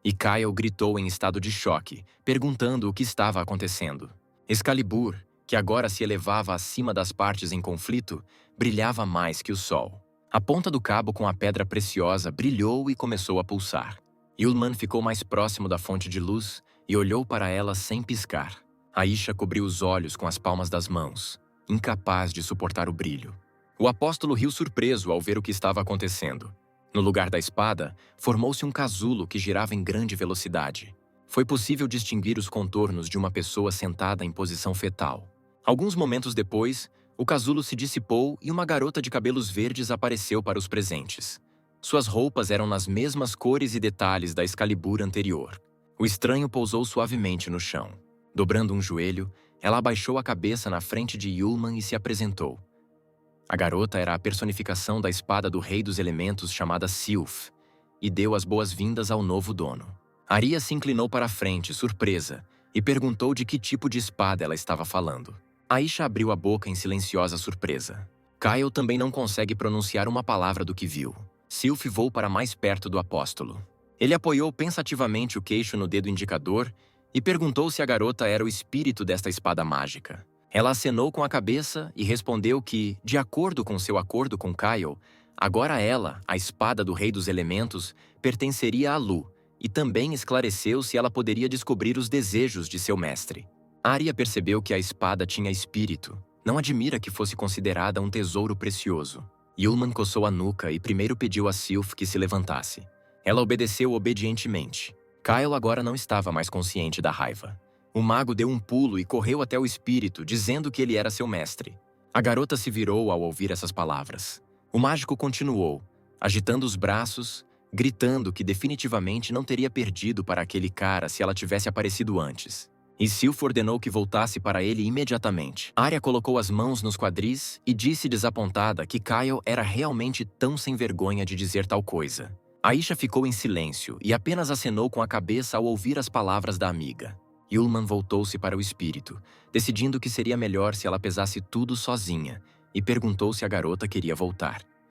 E Kyle gritou em estado de choque, perguntando o que estava acontecendo. Excalibur, que agora se elevava acima das partes em conflito, brilhava mais que o sol. A ponta do cabo com a pedra preciosa brilhou e começou a pulsar. Ullman ficou mais próximo da fonte de luz e olhou para ela sem piscar. Aisha cobriu os olhos com as palmas das mãos, incapaz de suportar o brilho. O apóstolo riu surpreso ao ver o que estava acontecendo. No lugar da espada, formou-se um casulo que girava em grande velocidade. Foi possível distinguir os contornos de uma pessoa sentada em posição fetal. Alguns momentos depois, o casulo se dissipou e uma garota de cabelos verdes apareceu para os presentes. Suas roupas eram nas mesmas cores e detalhes da Excalibur anterior. O estranho pousou suavemente no chão. Dobrando um joelho, ela abaixou a cabeça na frente de Yulman e se apresentou. A garota era a personificação da espada do Rei dos Elementos chamada Sylph, e deu as boas-vindas ao novo dono. Aria se inclinou para a frente, surpresa, e perguntou de que tipo de espada ela estava falando. Aisha abriu a boca em silenciosa surpresa. Kyle também não consegue pronunciar uma palavra do que viu. Sylph voou para mais perto do apóstolo. Ele apoiou pensativamente o queixo no dedo indicador e perguntou se a garota era o espírito desta espada mágica. Ela acenou com a cabeça e respondeu que, de acordo com seu acordo com Kyle, agora ela, a espada do Rei dos Elementos, pertenceria a Lu, e também esclareceu se ela poderia descobrir os desejos de seu mestre. Arya percebeu que a espada tinha espírito. Não admira que fosse considerada um tesouro precioso. Yulman coçou a nuca e primeiro pediu a Sylph que se levantasse. Ela obedeceu obedientemente. Kyle agora não estava mais consciente da raiva. O mago deu um pulo e correu até o espírito, dizendo que ele era seu mestre. A garota se virou ao ouvir essas palavras. O mágico continuou, agitando os braços, gritando que definitivamente não teria perdido para aquele cara se ela tivesse aparecido antes. E Sylph ordenou que voltasse para ele imediatamente. Arya colocou as mãos nos quadris e disse desapontada que Kyle era realmente tão sem vergonha de dizer tal coisa. Aisha ficou em silêncio e apenas acenou com a cabeça ao ouvir as palavras da amiga. Yulman voltou-se para o espírito, decidindo que seria melhor se ela pesasse tudo sozinha, e perguntou se a garota queria voltar.